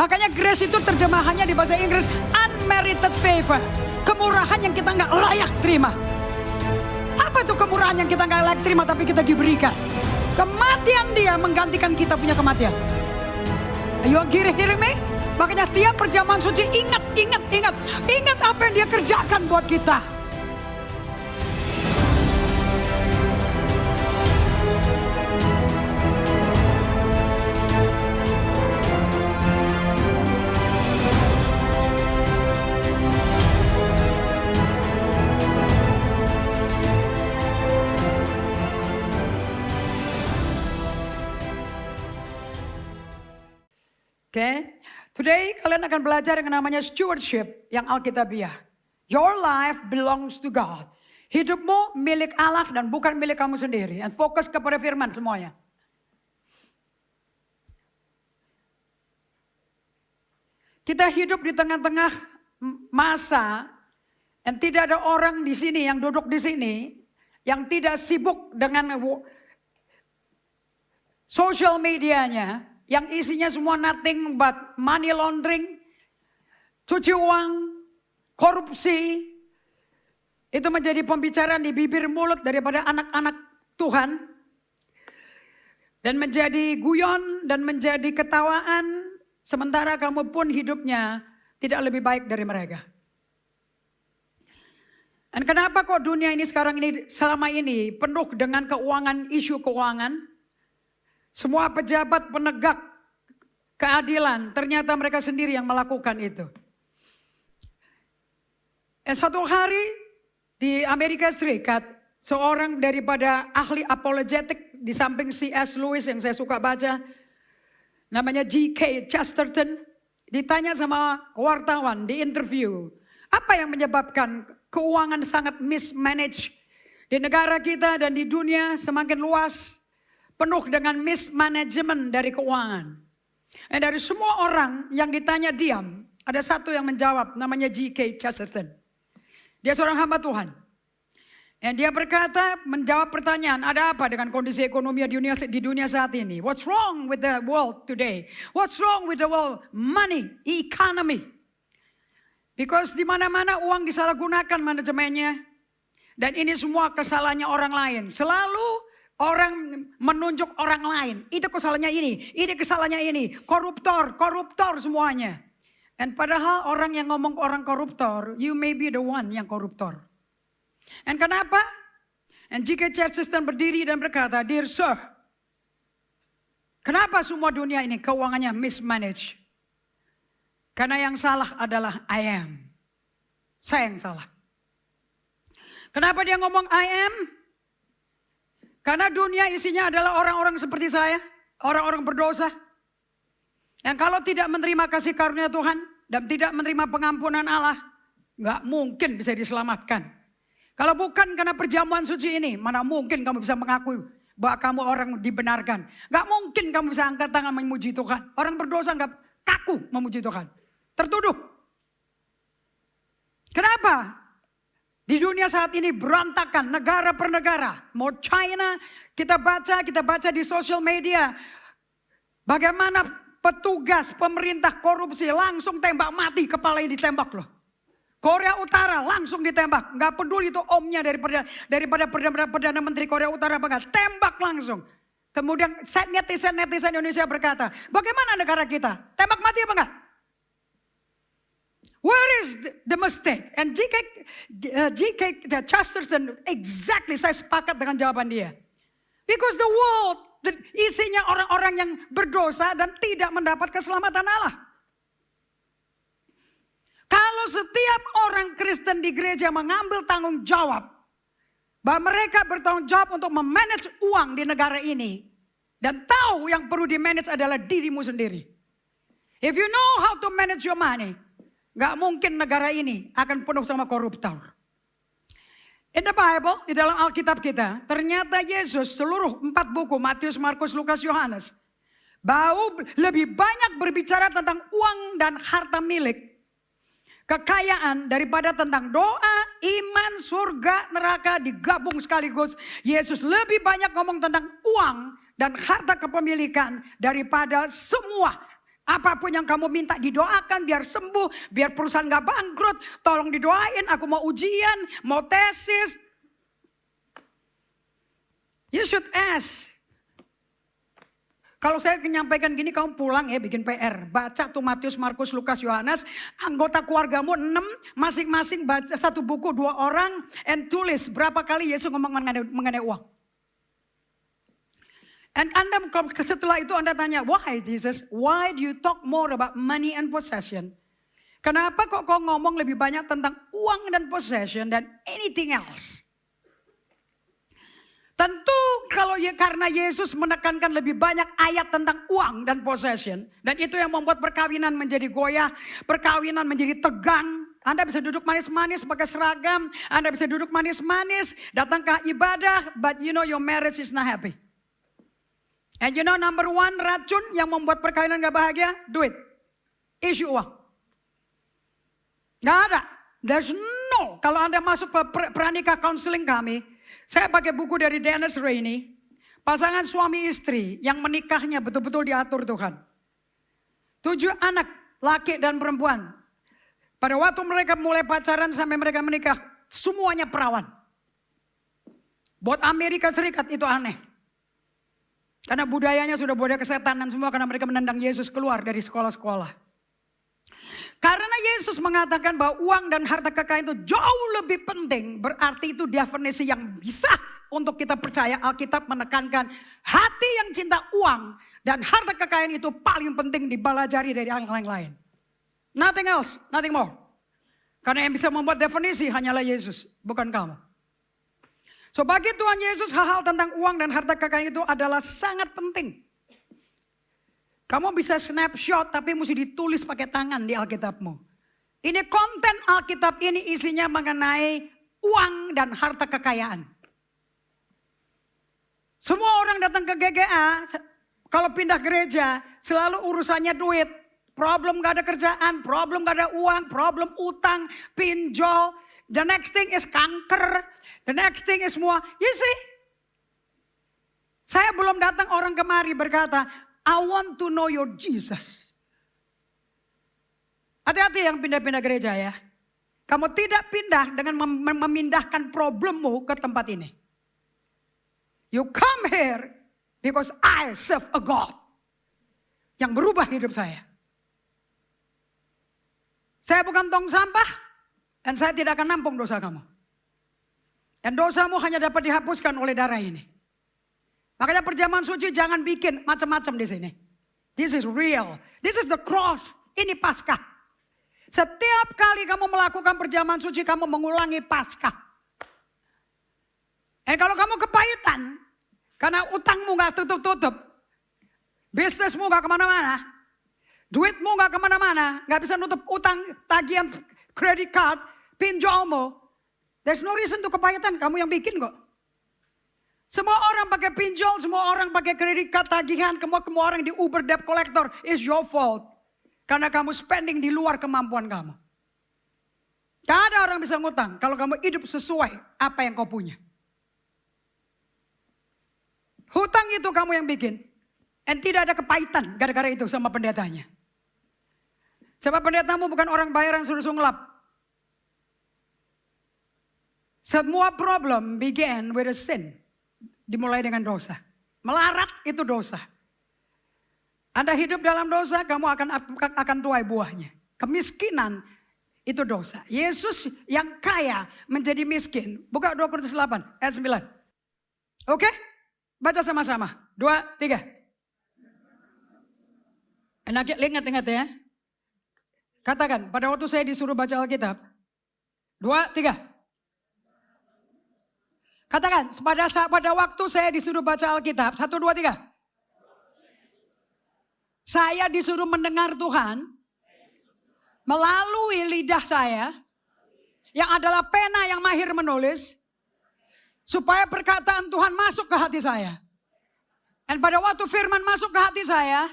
Makanya grace itu terjemahannya di bahasa Inggris unmerited favor. Kemurahan yang kita nggak layak terima. Apa tuh kemurahan yang kita nggak layak terima tapi kita diberikan? Kematian dia menggantikan kita punya kematian. Are you hearing me? Makanya tiap perjamuan suci ingat apa yang dia kerjakan buat kita. Oke, today kalian akan belajar yang namanya stewardship yang Alkitabiah. Your life belongs to God. Hidupmu milik Allah dan bukan milik kamu sendiri. And fokus kepada firman semuanya. Kita hidup di tengah-tengah masa dan tidak ada orang di sini yang duduk di sini yang tidak sibuk dengan social medianya. Yang isinya semua nothing but money laundering, cuci uang, korupsi. Itu menjadi pembicaraan di bibir mulut daripada anak-anak Tuhan. Dan menjadi guyon dan menjadi ketawaan. Sementara kamu pun hidupnya tidak lebih baik dari mereka. Dan kenapa kok dunia ini sekarang ini selama ini penuh dengan keuangan, isu keuangan. Semua pejabat penegak keadilan, ternyata mereka sendiri yang melakukan itu. Suatu hari di Amerika Serikat, seorang daripada ahli apologetik di samping C.S. Lewis yang saya suka baca, namanya G.K. Chesterton, ditanya sama wartawan di interview, apa yang menyebabkan keuangan sangat mismanaged di negara kita dan di dunia semakin luas, penuh dengan mismanagement dari keuangan. Dan dari semua orang yang ditanya diam, ada satu yang menjawab namanya G.K. Chesterton. Dia seorang hamba Tuhan. Dan dia berkata, menjawab pertanyaan, ada apa dengan kondisi ekonomi di dunia saat ini? What's wrong with the world today? What's wrong with the world money, economy? Because di mana-mana uang disalahgunakan manajemennya. Dan ini semua kesalahannya orang lain. Selalu orang menunjuk orang lain. Itu kesalahannya ini kesalahannya ini. Koruptor semuanya. Dan padahal orang yang ngomong orang koruptor, you may be the one yang koruptor. Dan kenapa? And G.K. Chesterton berdiri dan berkata, Dear sir, kenapa semua dunia ini keuangannya mismanaged? Karena yang salah adalah I am. Saya yang salah. Kenapa dia ngomong I am? Karena dunia isinya adalah orang-orang seperti saya. Orang-orang berdosa. Yang kalau tidak menerima kasih karunia Tuhan. Dan tidak menerima pengampunan Allah. Gak mungkin bisa diselamatkan. Kalau bukan karena perjamuan suci ini. Mana mungkin kamu bisa mengakui bahwa kamu orang dibenarkan. Gak mungkin kamu bisa angkat tangan memuji Tuhan. Orang berdosa gak kaku memuji Tuhan. Tertuduh. Kenapa? Di dunia saat ini berantakan negara per negara. Mau China, kita baca di sosial media. Bagaimana petugas pemerintah korupsi langsung tembak mati, kepalanya ditembak loh. Korea Utara langsung ditembak. Gak peduli itu omnya daripada Perdana Menteri Korea Utara apa enggak. Tembak langsung. Kemudian netizen Indonesia berkata, bagaimana negara kita? Tembak mati apa enggak? Where is the mistake? And G.K. Chesterton exactly saya sepakat dengan jawaban dia. Because the world isinya orang-orang yang berdosa dan tidak mendapat keselamatan Allah. Kalau setiap orang Kristen di gereja mengambil tanggung jawab bahwa mereka bertanggung jawab untuk memanage uang di negara ini dan tahu yang perlu di-manage adalah dirimu sendiri. If you know how to manage your money, gak mungkin negara ini akan penuh sama koruptor. In the Bible, di dalam Alkitab kita, ternyata Yesus seluruh 4 buku, Matius, Markus, Lukas, Yohanes, lebih banyak berbicara tentang uang dan harta milik, kekayaan daripada tentang doa, iman, surga, neraka digabung sekaligus. Yesus lebih banyak ngomong tentang uang dan harta kepemilikan daripada semua Apapun yang kamu minta didoakan biar sembuh, biar perusahaan gak bangkrut. Tolong didoain, aku mau ujian, mau tesis. You should ask. Kalau saya menyampaikan gini, kamu pulang ya bikin PR. Baca tuh Matius, Markus, Lukas, Yohanes. Anggota keluargamu 6, masing-masing baca satu buku 2 orang. And tulis berapa kali Yesus ngomong mengenai uang. And Anda setelah itu Anda tanya, why Jesus? Why do you talk more about money and possession? Kenapa kok kau ngomong lebih banyak tentang uang dan possession dan anything else? Tentu kalau karena Yesus menekankan lebih banyak ayat tentang uang dan possession. Dan itu yang membuat perkawinan menjadi goyah, perkawinan menjadi tegang. Anda bisa duduk manis-manis pakai seragam, Anda bisa duduk manis-manis, datang ke ibadah, but you know your marriage is not happy. And you know number 1 racun yang membuat perkawinan gak bahagia? Duit. Isu uang. Gak ada. There's no. Kalau Anda masuk ke pranikah counseling kami, saya pakai buku dari Dennis Rainey. Pasangan suami istri yang menikahnya betul-betul diatur Tuhan. 7 anak, laki dan perempuan. Pada waktu mereka mulai pacaran sampai mereka menikah, semuanya perawan. Buat Amerika Serikat itu aneh. Karena budayanya sudah budaya kesetanan semua karena mereka menendang Yesus keluar dari sekolah-sekolah. Karena Yesus mengatakan bahwa uang dan harta kekayaan itu jauh lebih penting. Berarti itu definisi yang bisa untuk kita percaya. Alkitab menekankan hati yang cinta uang dan harta kekayaan itu paling penting dibalajari dari hal yang lain. Nothing else, nothing more. Karena yang bisa membuat definisi hanyalah Yesus, bukan kamu. So bagi Tuhan Yesus hal-hal tentang uang dan harta kekayaan itu adalah sangat penting. Kamu bisa snapshot tapi mesti ditulis pakai tangan di Alkitabmu. Ini konten Alkitab ini isinya mengenai uang dan harta kekayaan. Semua orang datang ke GGA, kalau pindah gereja selalu urusannya duit. Problem gak ada kerjaan, problem gak ada uang, problem utang, pinjol. The next thing is kanker. The next thing is semua, you see. Saya belum datang orang kemari berkata, I want to know your Jesus. Hati-hati yang pindah-pindah gereja ya. Kamu tidak pindah dengan memindahkan problemmu ke tempat ini. You come here because I serve a God yang berubah hidup saya. Saya bukan tong sampah dan saya tidak akan nampung dosa kamu. Dan dosamu hanya dapat dihapuskan oleh darah ini. Makanya perjamuan suci jangan bikin macam-macam di sini. This is real. This is the cross. Ini Paskah. Setiap kali kamu melakukan perjamuan suci, kamu mengulangi Paskah. Dan kalau kamu kepahitan, karena utangmu gak tutup-tutup, bisnismu gak kemana-mana, duitmu gak kemana-mana, gak bisa nutup utang, tagihan, credit card, pinjolmu, there's no reason to kepahitan, kamu yang bikin kok. Semua orang pakai pinjol, semua orang pakai credit card, tagihan, semua orang di Uber debt collector, is your fault. Karena kamu spending di luar kemampuan kamu. Gak ada orang bisa ngutang kalau kamu hidup sesuai apa yang kau punya. Hutang itu kamu yang bikin. Dan tidak ada kepahitan gara-gara itu sama pendetanya. Sebab pendetamu bukan orang bayaran suruh ngelap. Semua problem began with a sin. Dimulai dengan dosa. Melarat itu dosa. Anda hidup dalam dosa, kamu akan tuai buahnya. Kemiskinan itu dosa. Yesus yang kaya menjadi miskin. Buka 2 Korintus 8 ayat 9. Oke? Baca sama-sama. 2, 3. Ingat-ingat ya. Katakan, pada waktu saya disuruh baca Alkitab. 2, 3. Katakan, pada waktu saya disuruh baca Alkitab. 1, 2, 3. Saya disuruh mendengar Tuhan melalui lidah saya yang adalah pena yang mahir menulis supaya perkataan Tuhan masuk ke hati saya. Dan pada waktu firman masuk ke hati saya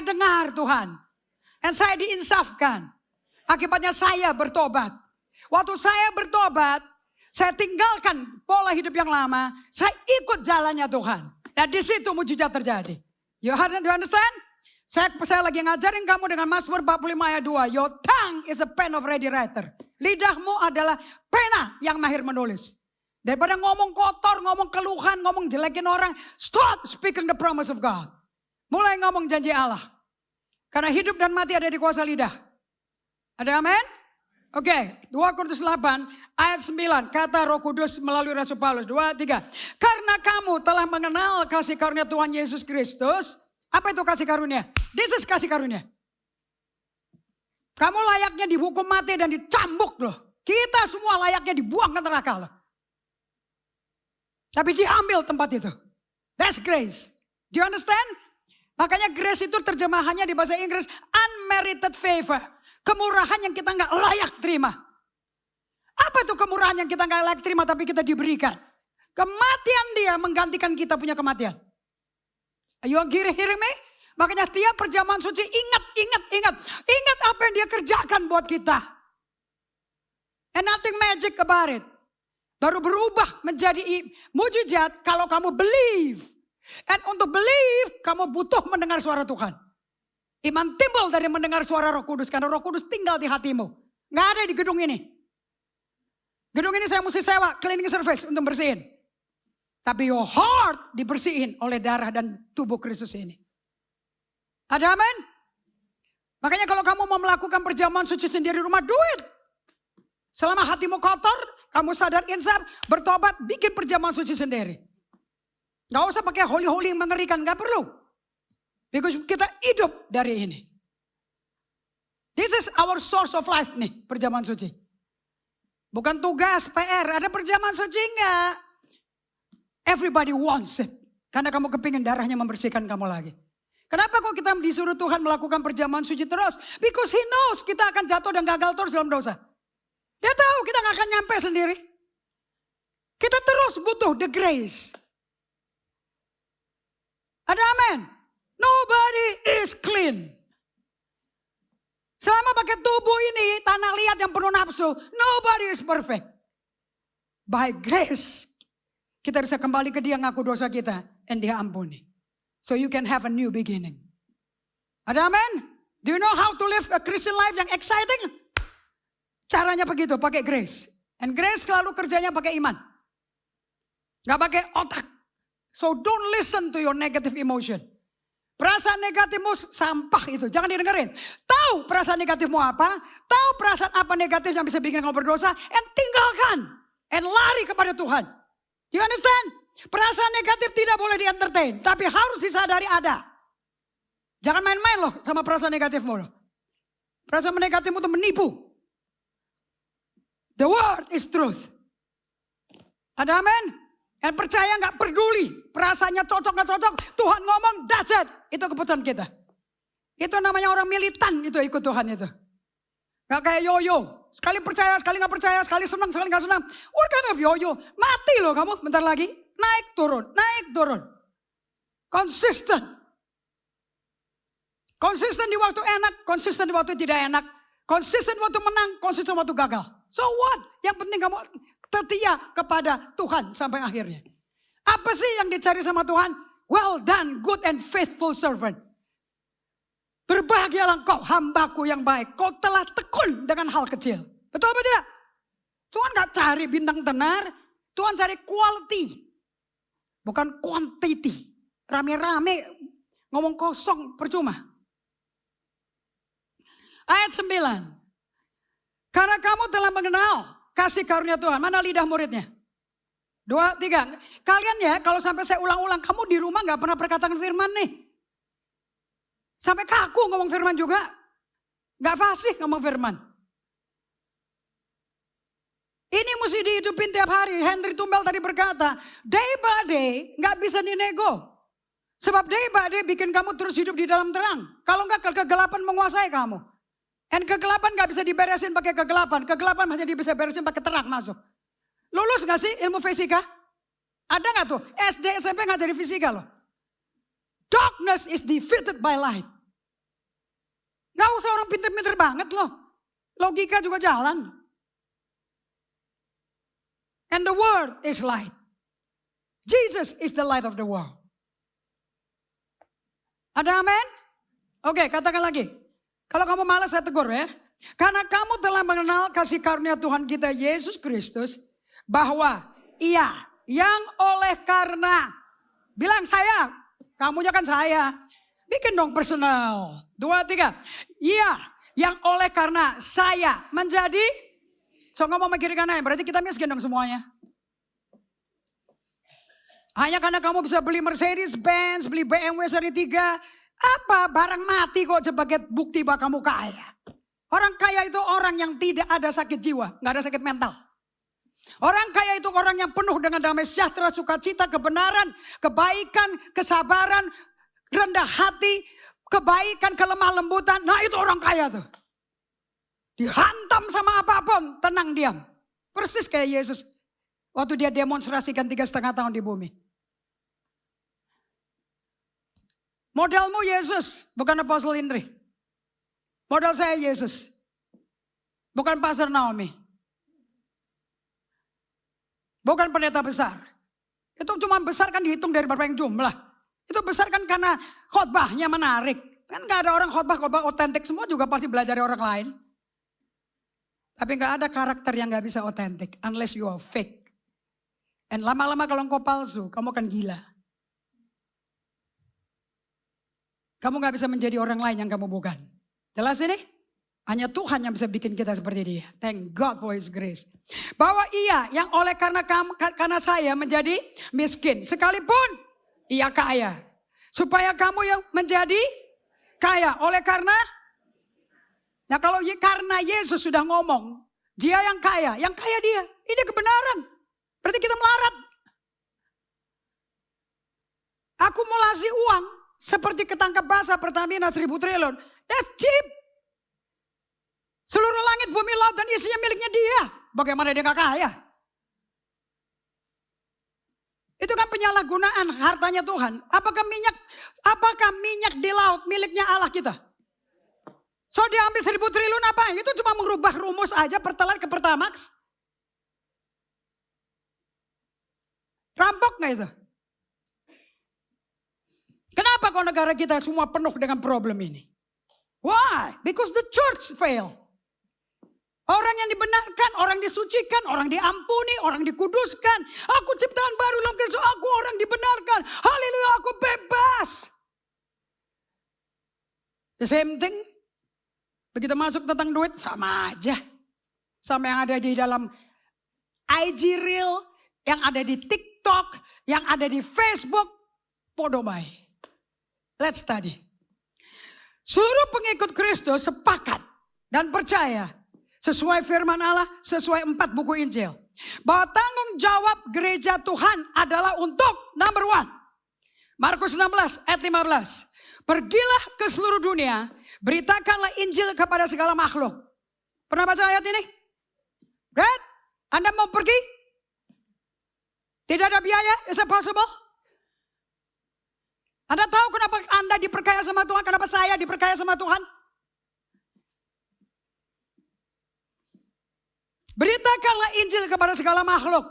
dengar Tuhan. Dan saya diinsafkan. Akibatnya saya bertobat. Waktu saya bertobat, saya tinggalkan pola hidup yang lama, saya ikut jalannya Tuhan. Dan di situ mujizat terjadi. You understand? Saya lagi ngajarin kamu dengan Mazmur 45 ayat 2. Your tongue is a pen of ready writer. Lidahmu adalah pena yang mahir menulis. Daripada ngomong kotor, ngomong keluhan, ngomong jelekin orang. Start speaking the promise of God. Mulai ngomong janji Allah. Karena hidup dan mati ada di kuasa lidah. Ada amin? Oke, 2 Korintus 8 ayat 9. Kata Roh Kudus melalui Rasul Paulus. 2, 3. Karena kamu telah mengenal kasih karunia Tuhan Yesus Kristus. Apa itu kasih karunia? This is kasih karunia. Kamu layaknya dihukum mati dan dicambuk loh. Kita semua layaknya dibuang ke neraka loh. Tapi diambil tempat itu. That's grace. Do you understand? Makanya grace itu terjemahannya di bahasa Inggris unmerited favor. Kemurahan yang kita nggak layak terima. Apa itu kemurahan yang kita nggak layak terima tapi kita diberikan? Kematian dia menggantikan kita punya kematian. Are you hearing me? Makanya setiap perjamuan suci ingat. Ingat apa yang dia kerjakan buat kita. And nothing magic about it. Baru berubah menjadi mujizat kalau kamu believe. And untuk believe kamu butuh mendengar suara Tuhan. Iman timbul dari mendengar suara Roh Kudus. Karena Roh Kudus tinggal di hatimu. Gak ada di gedung ini. Gedung ini saya mesti sewa cleaning service untuk bersihin. Tapi your heart dibersihin oleh darah dan tubuh Kristus ini. Ada amin? Makanya kalau kamu mau melakukan perjamuan suci sendiri di rumah, do it. Selama hatimu kotor, kamu sadar insaf, bertobat, bikin perjamuan suci sendiri. Gak usah pakai holy-holy yang mengerikan, gak perlu. Because kita hidup dari ini. This is our source of life nih, perjamuan suci. Bukan tugas, PR, ada perjamuan suci enggak? Everybody wants it. Karena kamu kepingin darahnya membersihkan kamu lagi. Kenapa kok kita disuruh Tuhan melakukan perjamuan suci terus? Because He knows kita akan jatuh dan gagal terus dalam dosa. Dia tahu kita gak akan nyampe sendiri. Kita terus butuh the grace. Ada amin? Nobody is clean. Selama pakai tubuh ini, tanah liat yang penuh nafsu, nobody is perfect. By grace, kita bisa kembali ke dia ngaku dosa kita, and dia ampuni. So you can have a new beginning. Ada amin? Do you know how to live a Christian life yang exciting? Caranya begitu, pakai grace. And grace selalu kerjanya pakai iman. Gak pakai otak. So don't listen to your negative emotion. Perasaan negatifmu sampah itu, jangan didengerin. Tahu perasaan negatifmu apa, tahu perasaan apa negatif yang bisa bikin kamu berdosa, and tinggalkan. And lari kepada Tuhan. You understand? Perasaan negatif tidak boleh di-entertain, tapi harus disadari ada. Jangan main-main loh sama perasaan negatifmu loh. Perasaan negatifmu itu menipu. The word is truth. Ada amin? Dan percaya gak peduli. Perasaannya cocok gak cocok. Tuhan ngomong, that's it. Itu keputusan kita. Itu namanya orang militan itu ikut Tuhan itu. Gak kayak yoyo. Sekali percaya, sekali gak percaya. Sekali senang, sekali gak senang. What kind of yoyo? Mati loh kamu bentar lagi. Naik turun, naik turun. Konsisten. Konsisten di waktu enak, konsisten di waktu tidak enak. Konsisten waktu menang, konsisten waktu gagal. So what? Yang penting kamu setia kepada Tuhan sampai akhirnya. Apa sih yang dicari sama Tuhan? Well done, good and faithful servant. Berbahagialah kau, hambaku yang baik. Kau telah tekun dengan hal kecil. Betul apa tidak? Tuhan gak cari bintang tenar. Tuhan cari quality. Bukan quantity. Rame-rame ngomong kosong percuma. Ayat 9. Karena kamu telah mengenal kasih karunia Tuhan. Mana lidah muridnya? 2, 3. Kalian ya kalau sampai saya ulang-ulang. Kamu di rumah gak pernah perkataan firman nih. Sampai kaku ngomong firman juga. Gak fasih ngomong firman. Ini mesti dihidupin tiap hari. Henry Tumbel tadi berkata. Day by day gak bisa dinego. Sebab day by day bikin kamu terus hidup di dalam terang. Kalau gak kegelapan menguasai kamu. Dan kegelapan gak bisa diberesin pakai kegelapan. Kegelapan hanya bisa beresin pakai terang masuk. Lulus gak sih ilmu fisika? Ada gak tuh? SD, SMP ngajarin fisika loh. Darkness is defeated by light. Gak usah orang pinter-pinter banget loh. Logika juga jalan. And the word is light. Jesus is the light of the world. Ada amin? Oke, katakan lagi. Kalau kamu malas saya tegur ya. Karena kamu telah mengenal kasih karunia Tuhan kita Yesus Kristus. Bahwa Ia yang oleh karena. Bilang saya. Kamunya kan saya. Bikin dong personal. 2, 3. Ia yang oleh karena saya menjadi. So ngomong sama kiri kanan. Berarti kita miskin dong semuanya. Hanya karena kamu bisa beli Mercedes Benz, beli BMW seri 3. Apa barang mati kok sebagai bukti bahwa kamu kaya. Orang kaya itu orang yang tidak ada sakit jiwa, gak ada sakit mental. Orang kaya itu orang yang penuh dengan damai sejahtera, sukacita, kebenaran, kebaikan, kesabaran, rendah hati, kebaikan, kelemah lembutan. Nah itu orang kaya tuh. Dihantam sama apapun, tenang diam. Persis kayak Yesus. Waktu dia demonstrasikan 3,5 tahun di bumi. Modelmu Yesus, bukan Apostle Indri. Modal saya Yesus. Bukan Pastor Naomi. Bukan pendeta besar. Itu cuma besar kan dihitung dari berapa yang jumlah. Itu besar kan karena khotbahnya menarik. Kan gak ada orang khotbah otentik. Semua juga pasti belajar dari orang lain. Tapi gak ada karakter yang gak bisa otentik. Unless you are fake. Dan lama-lama kalau engkau palsu, kamu akan gila. Kamu gak bisa menjadi orang lain yang kamu bukan. Jelas ini? Hanya Tuhan yang bisa bikin kita seperti dia. Thank God for His grace. Bahwa Ia yang oleh karena saya menjadi miskin. Sekalipun Ia kaya. Supaya kamu yang menjadi kaya. Oleh karena. Nah kalau karena Yesus sudah ngomong. Dia yang kaya dia. Ini kebenaran. Berarti kita melarat. Akumulasi uang. Seperti ketangkap basah Pertamina 1.000 triliun. That's cheap. Seluruh langit, bumi, laut dan isinya miliknya dia. Bagaimana dia gak kaya? Itu kan penyalahgunaan hartanya Tuhan. Apakah minyak di laut miliknya Allah kita? So dia ambil 1.000 triliun apa? Itu cuma merubah rumus aja Pertalite ke Pertamax. Rampok gak itu? Kenapa kok negara kita semua penuh dengan problem ini? Why? Because the church fail. Orang yang dibenarkan, orang disucikan, orang diampuni, orang dikuduskan. Aku ciptaan baru dalam Kristus, aku orang dibenarkan. Haleluya, aku bebas. The same thing. Begitu masuk tentang duit, sama aja. Sama yang ada di dalam IG Reel, yang ada di TikTok, yang ada di Facebook. Podo bae. Let's study. Seluruh pengikut Kristus sepakat dan percaya. Sesuai firman Allah, sesuai 4 buku Injil. Bahwa tanggung jawab gereja Tuhan adalah untuk number 1. Markus 16 ayat 15. Pergilah ke seluruh dunia, beritakanlah Injil kepada segala makhluk. Pernah baca ayat ini? Right? Anda mau pergi? Tidak ada biaya? Is it possible? Anda tahu kenapa Anda diperkaya sama Tuhan? Kenapa saya diperkaya sama Tuhan? Beritakanlah Injil kepada segala makhluk.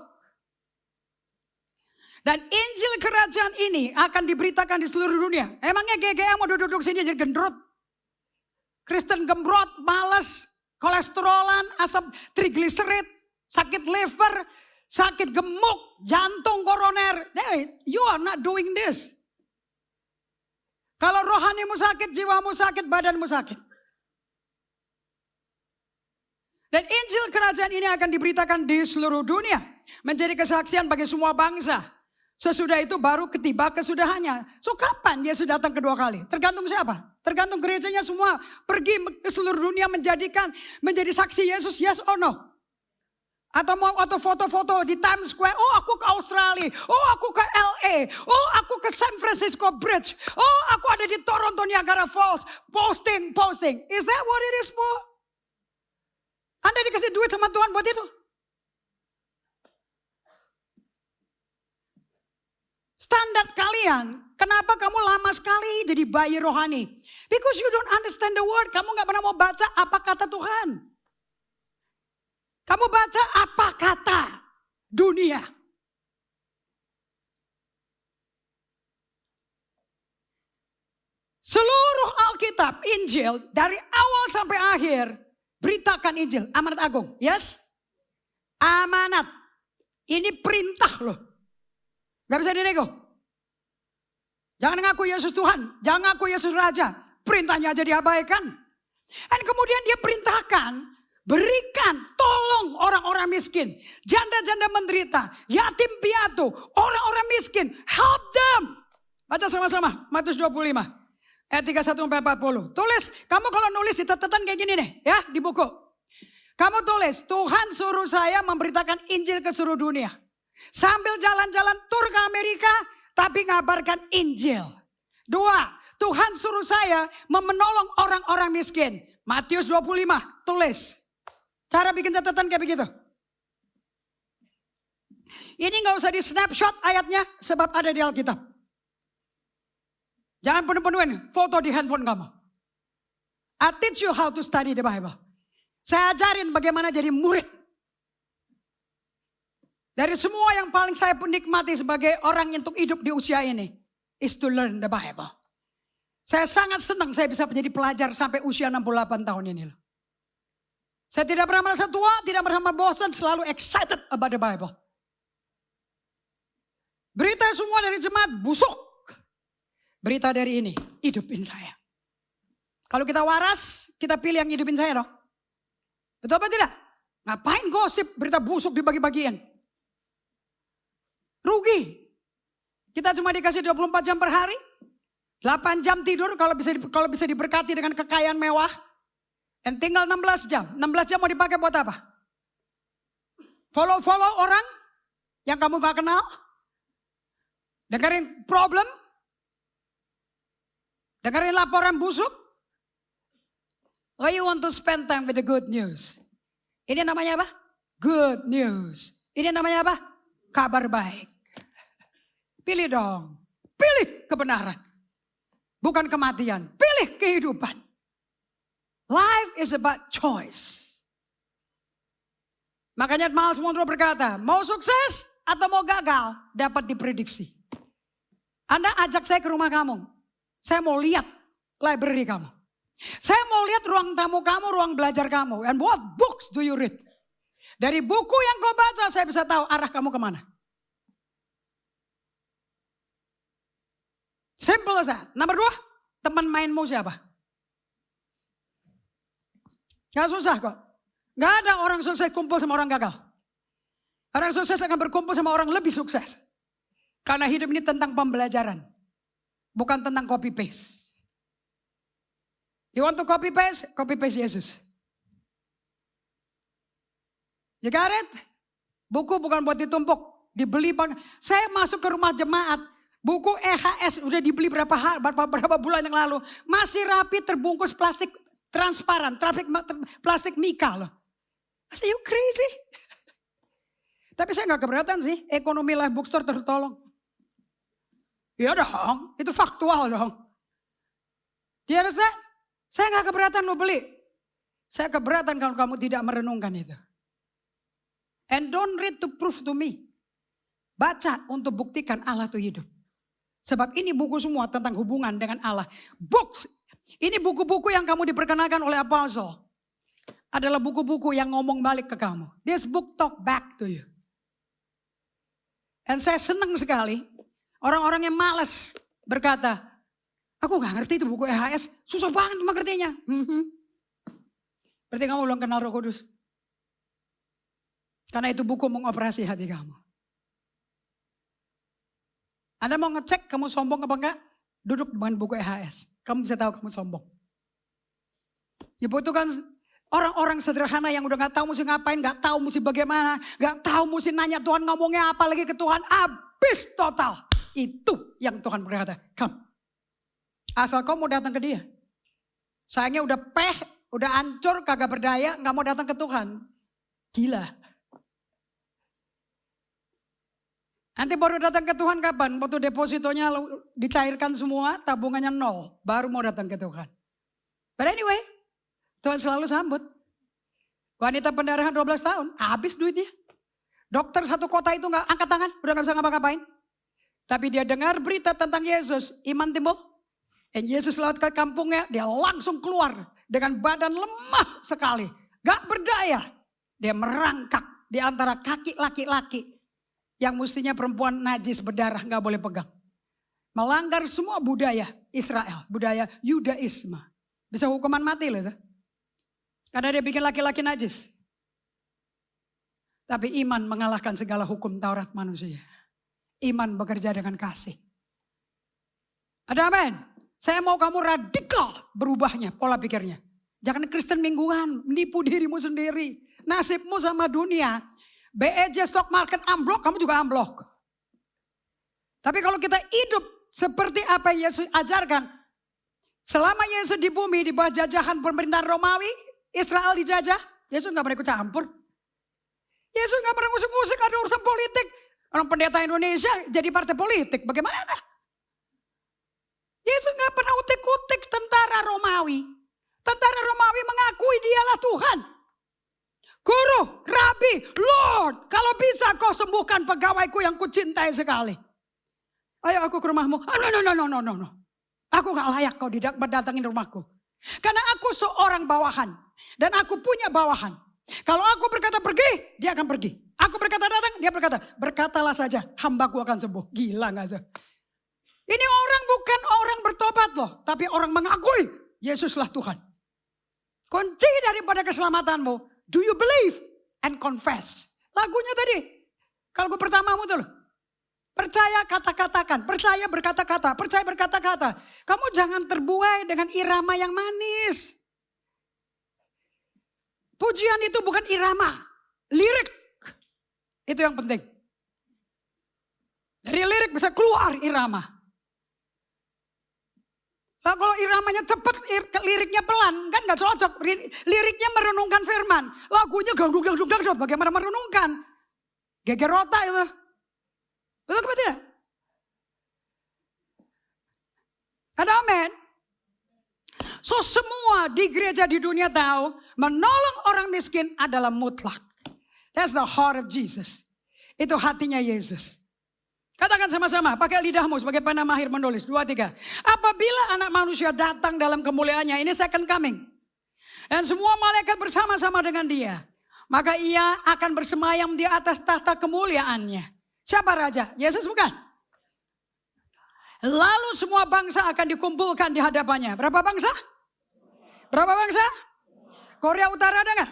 Dan Injil kerajaan ini akan diberitakan di seluruh dunia. Emangnya GGM mau duduk sini jadi gendrut? Kristen gembrot, malas, kolesterolan, asam trigliserid, sakit liver, sakit gemuk, jantung, koroner. Hey, you are not doing this. Kalau rohanimu sakit, jiwamu sakit, badanmu sakit. Dan Injil kerajaan ini akan diberitakan di seluruh dunia. Menjadi kesaksian bagi semua bangsa. Sesudah itu baru ketiba kesudahannya. So kapan Yesus datang kedua kali? Tergantung siapa? Tergantung gerejanya semua. Pergi ke seluruh dunia menjadi saksi Yesus, yes or no? Atau foto-foto di Times Square. Oh aku ke Australia. Oh aku ke LA. Oh aku ke San Francisco Bridge. Oh aku ada di Toronto Niagara Falls. Posting. Is that what it is for? Anda dikasih duit sama Tuhan buat itu? Standar kalian, kenapa kamu lama sekali jadi bayi rohani? Because you don't understand the word. Kamu gak pernah mau baca apa kata Tuhan. Kamu baca apa kata dunia. Seluruh Alkitab, Injil, dari awal sampai akhir, beritakan Injil, amanat agung. Yes? Amanat. Ini perintah loh. Gak bisa dinego. Jangan ngaku Yesus Tuhan, jangan ngaku Yesus Raja. Perintahnya aja diabaikan. Dan kemudian dia perintahkan, berikan, tolong orang-orang miskin, janda-janda menderita, yatim piatu, orang-orang miskin, help them. Baca sama-sama, Matius 25, ayat 31-40. Tulis, kamu kalau nulis di catatan kayak gini nih, ya di buku. Kamu tulis, Tuhan suruh saya memberitakan Injil ke seluruh dunia. Sambil jalan-jalan tur ke Amerika, tapi ngabarkan Injil. 2, Tuhan suruh saya menolong orang-orang miskin. Matius 25, tulis. Cara bikin catatan kayak begitu. Ini gak usah di snapshot ayatnya, sebab ada di Alkitab. Jangan penuh-penuhin foto di handphone kamu. I teach you how to study the Bible. Saya ajarin bagaimana jadi murid. Dari semua yang paling saya pun nikmati sebagai orang yang untuk hidup di usia ini, is to learn the Bible. Saya sangat senang saya bisa menjadi pelajar sampai usia 68 tahun ini. Saya tidak pernah merasa tua, tidak pernah bosan, selalu excited about the Bible. Berita semua dari jemaat busuk. Berita dari ini, hidupin saya. Kalau kita waras, kita pilih yang hidupin saya dong. Betul apa tidak? Ngapain gosip berita busuk dibagi-bagiin? Rugi. Kita cuma dikasih 24 jam per hari. 8 jam tidur kalau bisa diberkati dengan kekayaan mewah. Dan tinggal 16 jam. 16 jam mau dipakai buat apa? Follow orang yang kamu gak kenal. Dengerin problem. Dengerin laporan busuk. Or you want to spend time with the good news. Ini namanya apa? Good news. Ini namanya apa? Kabar baik. Pilih dong. Pilih kebenaran. Bukan kematian. Pilih kehidupan. Life is about choice. Makanya Miles Monroe berkata, mau sukses atau mau gagal dapat diprediksi. Anda ajak saya ke rumah kamu. Saya mau lihat library kamu. Saya mau lihat ruang tamu kamu, ruang belajar kamu. And what books do you read? Dari buku yang kau baca saya bisa tahu arah kamu kemana. Simple as that. Nomor 2, teman mainmu siapa? Gak susah kok. Gak ada orang sukses kumpul sama orang gagal. Orang sukses akan berkumpul sama orang lebih sukses. Karena hidup ini tentang pembelajaran. Bukan tentang copy paste. You want to copy paste Yesus. You got it? Buku bukan buat ditumpuk. Dibeli. Saya masuk ke rumah jemaat. Buku EHS udah dibeli berapa bulan yang lalu. Masih rapi terbungkus plastik transparan. Plastik mika loh. I say, you crazy? Tapi saya gak keberatan sih. Ekonomi Life Bookstore tertolong. Ya dong. Itu faktual dong. Do you understand? Saya gak keberatan lo beli. Saya keberatan kalau kamu tidak merenungkan itu. And don't read to prove to me. Baca untuk buktikan Allah itu hidup. Sebab ini buku semua tentang hubungan dengan Allah. Books. Ini buku-buku yang kamu diperkenalkan oleh apostle. Adalah buku-buku yang ngomong balik ke kamu. This book talk back to you. Dan saya senang sekali. Orang-orang yang malas berkata, aku gak ngerti itu buku EHS. Susah banget mengertinya. Berarti kamu belum kenal Roh Kudus. Karena itu buku mengoperasi hati kamu. Anda mau ngecek kamu sombong apa enggak? Duduk dengan buku EHS. Kamu bisa tahu kamu sombong. Dibutuhkan orang-orang sederhana yang udah gak tahu mesti ngapain, gak tahu mesti bagaimana, gak tahu mesti nanya Tuhan ngomongnya apa lagi ke Tuhan. Habis total. Itu yang Tuhan berkata, come. Asal kau mau datang ke dia. Sayangnya udah udah hancur, kagak berdaya, gak mau datang ke Tuhan. Gila. Nanti baru datang ke Tuhan kapan? Waktu depositonya dicairkan semua, tabungannya 0. Baru mau datang ke Tuhan. But anyway, Tuhan selalu sambut. Wanita pendarahan 12 tahun, habis duitnya. Dokter satu kota itu gak angkat tangan, udah gak bisa ngapa-ngapain. Tapi dia dengar berita tentang Yesus, iman timbul. Dan Yesus lewat ke kampungnya, dia langsung keluar dengan badan lemah sekali. Gak berdaya. Dia merangkak di antara kaki laki-laki yang mestinya perempuan najis berdarah gak boleh pegang. Melanggar semua budaya Israel, budaya Yudaisme. Bisa hukuman mati loh. Karena dia bikin laki-laki najis. Tapi iman mengalahkan segala hukum Taurat manusia. Iman bekerja dengan kasih. Ada amin? Saya mau kamu radikal berubahnya pola pikirnya. Jangan Kristen mingguan, menipu dirimu sendiri. Nasibmu sama dunia. BEJ stock market amblok, kamu juga amblok. Tapi kalau kita hidup seperti apa yang Yesus ajarkan. Selama Yesus di bumi di bawah jajahan pemerintahan Romawi, Israel dijajah, Yesus gak pernah ikut campur. Yesus gak pernah ngusik-ngusik ada urusan politik. Orang pendeta Indonesia jadi partai politik, bagaimana? Yesus gak pernah utik-utik tentara Romawi. Tentara Romawi mengakui dialah Tuhan. Guru, Rabi, Lord, kalau bisa kau sembuhkan pegawaiku yang kucintai sekali. Ayo aku ke rumahmu. No. Aku gak layak kau berdatangin rumahku. Karena aku seorang bawahan. Dan aku punya bawahan. Kalau aku berkata pergi, dia akan pergi. Aku berkata datang, dia berkata, berkatalah saja, hambaku akan sembuh. Gila gak tuh? Ini orang bukan orang bertobat loh. Tapi orang mengakui Yesuslah Tuhan. Kunci daripada keselamatanmu. Do you believe and confess. Lagunya tadi. Kalau gue pertamamu tuh loh. Percaya kata-katakan. Percaya berkata-kata. Percaya berkata-kata. Kamu jangan terbuai dengan irama yang manis. Pujian itu bukan irama. Lirik. Itu yang penting. Dari lirik bisa keluar irama. Nah, kalau iramanya cepat, liriknya pelan, kan gak cocok. Liriknya merenungkan firman. Lagunya ganggu-ganggu, bagaimana merenungkan. Geger otak itu. Betul apa tidak? Ada amin? So semua di gereja di dunia tahu, menolong orang miskin adalah mutlak. That's the heart of Jesus. Itu hatinya Yesus. Katakan sama-sama, pakai lidahmu sebagai penah mahir menulis. 2, 3. Apabila anak manusia datang dalam kemuliaannya, ini second coming. Dan semua malaikat bersama-sama dengan dia. Maka ia akan bersemayam di atas tahta kemuliaannya. Siapa raja? Yesus bukan? Lalu semua bangsa akan dikumpulkan di hadapannya. Berapa bangsa? Berapa bangsa? Korea Utara ada gak?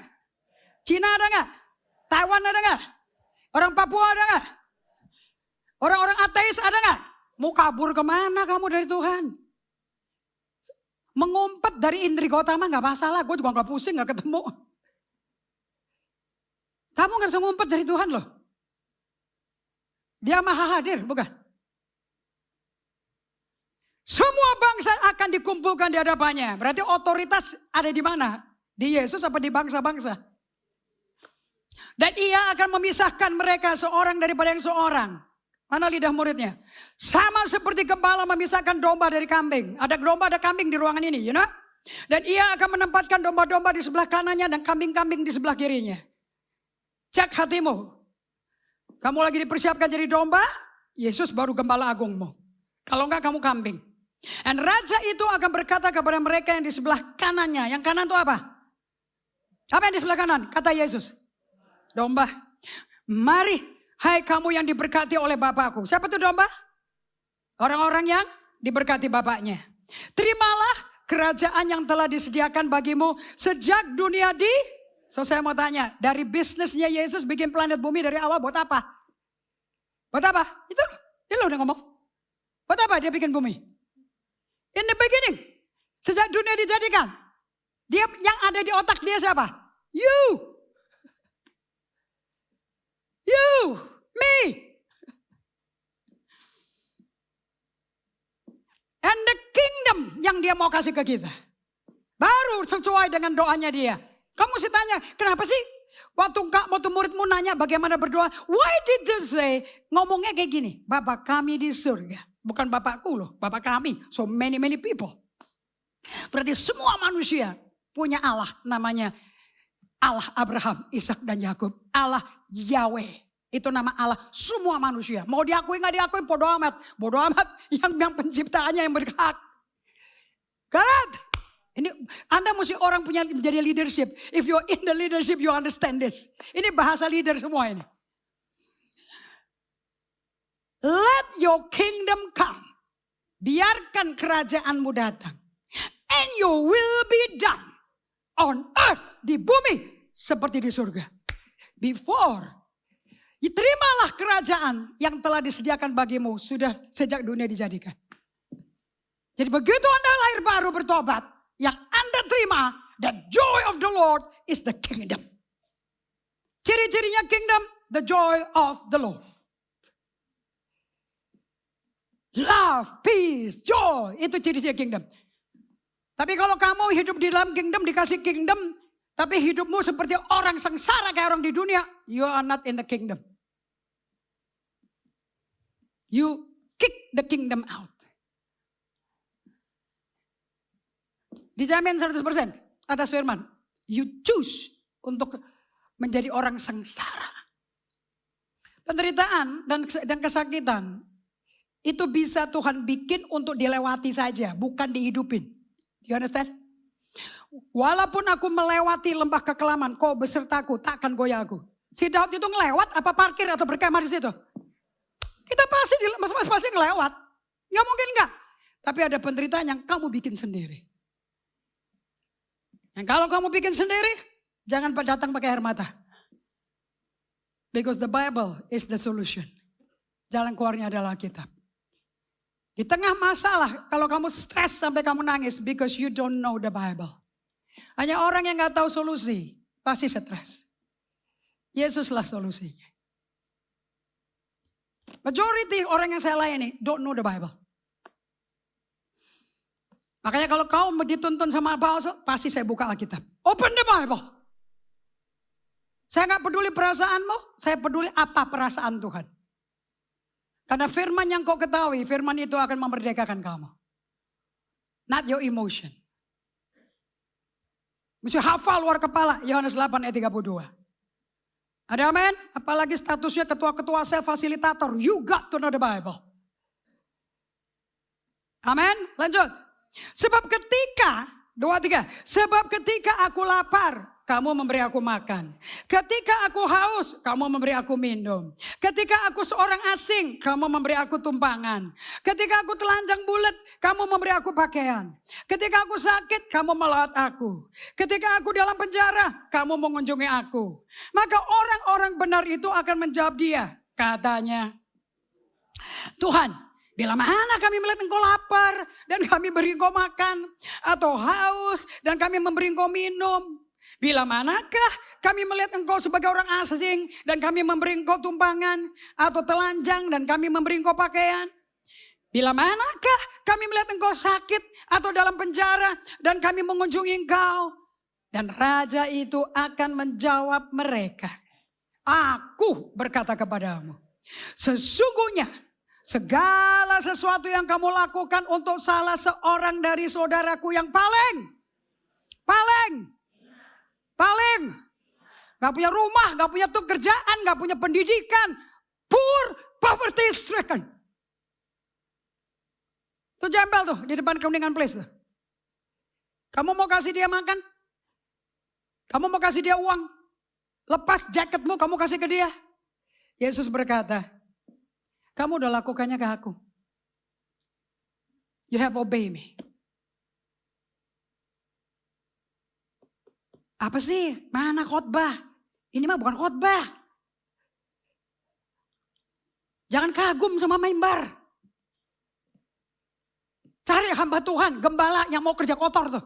Cina ada gak? Taiwan ada gak? Orang Papua ada gak? Orang-orang ateis ada gak? Mau kabur kemana kamu dari Tuhan? Mengumpet dari Indri Gotama gak masalah. Gue juga gak pusing, gak ketemu. Kamu gak bisa ngumpet dari Tuhan loh. Dia maha hadir, bukan? Semua bangsa akan dikumpulkan di hadapannya. Berarti otoritas ada di mana? Di Yesus apa di bangsa-bangsa? Dan ia akan memisahkan mereka seorang daripada yang seorang. Mana lidah muridnya? Sama seperti gembala memisahkan domba dari kambing. Ada domba, ada kambing di ruangan ini, you know? Dan ia akan menempatkan domba-domba di sebelah kanannya dan kambing-kambing di sebelah kirinya. Cek hatimu. Kamu lagi dipersiapkan jadi domba, Yesus baru gembala agungmu. Kalau enggak kamu kambing. Dan raja itu akan berkata kepada mereka yang di sebelah kanannya. Yang kanan itu apa? Apa yang di sebelah kanan? Kata Yesus. Domba. Mari. Hai kamu yang diberkati oleh Bapakku. Siapa itu domba? Orang-orang yang diberkati Bapaknya. Terimalah kerajaan yang telah disediakan bagimu sejak dunia So saya mau tanya, dari bisnisnya Yesus bikin planet bumi dari awal buat apa? Buat apa? Itu dia udah ngomong. Buat apa dia bikin bumi? In the beginning. Sejak dunia dijadikan. Dia yang ada di otak dia siapa? You. You, me. And the kingdom yang dia mau kasih ke kita. Baru sesuai dengan doanya dia. Kamu sih tanya, kenapa sih? Waktu muridmu nanya bagaimana berdoa. Why did you say? Ngomongnya kayak gini. Bapak kami di surga. Bukan bapakku loh, bapak kami. So many people. Berarti semua manusia punya Allah namanya Allah Abraham, Ishak dan Yakub. Allah Yahweh. Itu nama Allah semua manusia. Mau diakui gak diakui bodo amat. Bodo amat yang penciptaannya yang berhak. God. Ini Anda mesti orang punya menjadi leadership. If you're in the leadership, you understand this. Ini bahasa leader semua ini. Let your kingdom come. Biarkan kerajaanmu datang. And your will be done. On earth, di bumi, seperti di surga. Before. Terimalah kerajaan yang telah disediakan bagimu sudah sejak dunia dijadikan. Jadi begitu Anda lahir baru bertobat, yang Anda terima, the joy of the Lord is the kingdom. Ciri-cirinya kingdom, the joy of the Lord. Love, peace, joy, itu ciri-ciri kingdom. Tapi kalau kamu hidup di dalam kingdom, dikasih kingdom, tapi hidupmu seperti orang sengsara kayak orang di dunia, you are not in the kingdom. You kick the kingdom out. Dijamin 100% atas firman. You choose untuk menjadi orang sengsara. Penderitaan dan kesakitan itu bisa Tuhan bikin untuk dilewati saja, bukan dihidupin. You understand? Walaupun aku melewati lembah kekelaman, kau besertaku, takkan goyah aku. Si Daud itu ngelewat apa parkir atau berkemah di situ? Kita pasti ngelewat. Nggak mungkin enggak. Tapi ada penderitaan yang kamu bikin sendiri. Dan kalau kamu bikin sendiri, jangan datang pakai air mata. Because the Bible is the solution. Jalan keluarnya adalah Alkitab. Di tengah masalah, kalau kamu stres sampai kamu nangis, because you don't know the Bible. Hanya orang yang gak tahu solusi, pasti stres. Yesuslah solusinya. Majority orang yang saya layani, don't know the Bible. Makanya kalau kamu dituntun sama Apostle, pasti saya buka Alkitab. Open the Bible. Saya gak peduli perasaanmu, saya peduli apa perasaan Tuhan. Karena firman yang kau ketahui, firman itu akan memerdekakan kamu. Not your emotion. Mesti hafal luar kepala, Yohanes 8 ayat 32. Ada amin? Apalagi statusnya ketua-ketua sel fasilitator. You got to know the Bible. Amin? Lanjut. Sebab ketika, 2, 3. Sebab ketika aku lapar, kamu memberi aku makan. Ketika aku haus, kamu memberi aku minum. Ketika aku seorang asing, kamu memberi aku tumpangan. Ketika aku telanjang bulat, kamu memberi aku pakaian. Ketika aku sakit, kamu melawat aku. Ketika aku dalam penjara, kamu mengunjungi aku. Maka orang-orang benar itu akan menjawab dia. Katanya, Tuhan, bila mana kami melihat engkau lapar dan kami beri engkau makan. Atau haus dan kami memberi engkau minum. Bila manakah kami melihat engkau sebagai orang asing dan kami memberi engkau tumpangan. Atau telanjang dan kami memberi engkau pakaian. Bila manakah kami melihat engkau sakit atau dalam penjara dan kami mengunjungi engkau. Dan raja itu akan menjawab mereka. Aku berkata kepadamu. Sesungguhnya segala sesuatu yang kamu lakukan untuk salah seorang dari saudaraku yang paling. Gak punya rumah, gak punya kerjaan, gak punya pendidikan. Poor, poverty stricken. Tuh jembel tuh di depan Kuningan Place tuh. Kamu mau kasih dia makan? Kamu mau kasih dia uang? Lepas jaketmu kamu kasih ke dia. Yesus berkata, kamu udah lakukannya ke aku. You have obey me. Apa sih? Mana khotbah? Ini mah bukan khotbah. Jangan kagum sama mimbar. Cari hamba Tuhan, gembala yang mau kerja kotor tuh.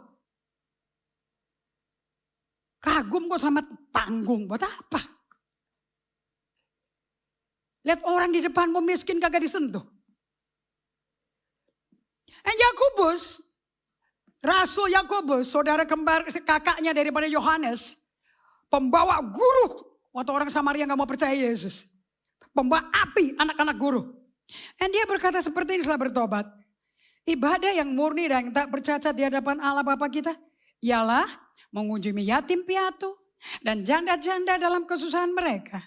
Kagum kok sama panggung, buat apa? Lihat orang di depanmu miskin kagak disentuh. Yakobus, Rasul Yakobus, saudara kembar kakaknya daripada Yohanes, pembawa guru waktu orang Samaria gak mau percaya Yesus. Pembawa api anak-anak guru. Dan dia berkata seperti ini setelah bertobat. Ibadah yang murni dan yang tak bercacat di hadapan Allah Bapa kita ialah mengunjungi yatim piatu dan janda-janda dalam kesusahan mereka.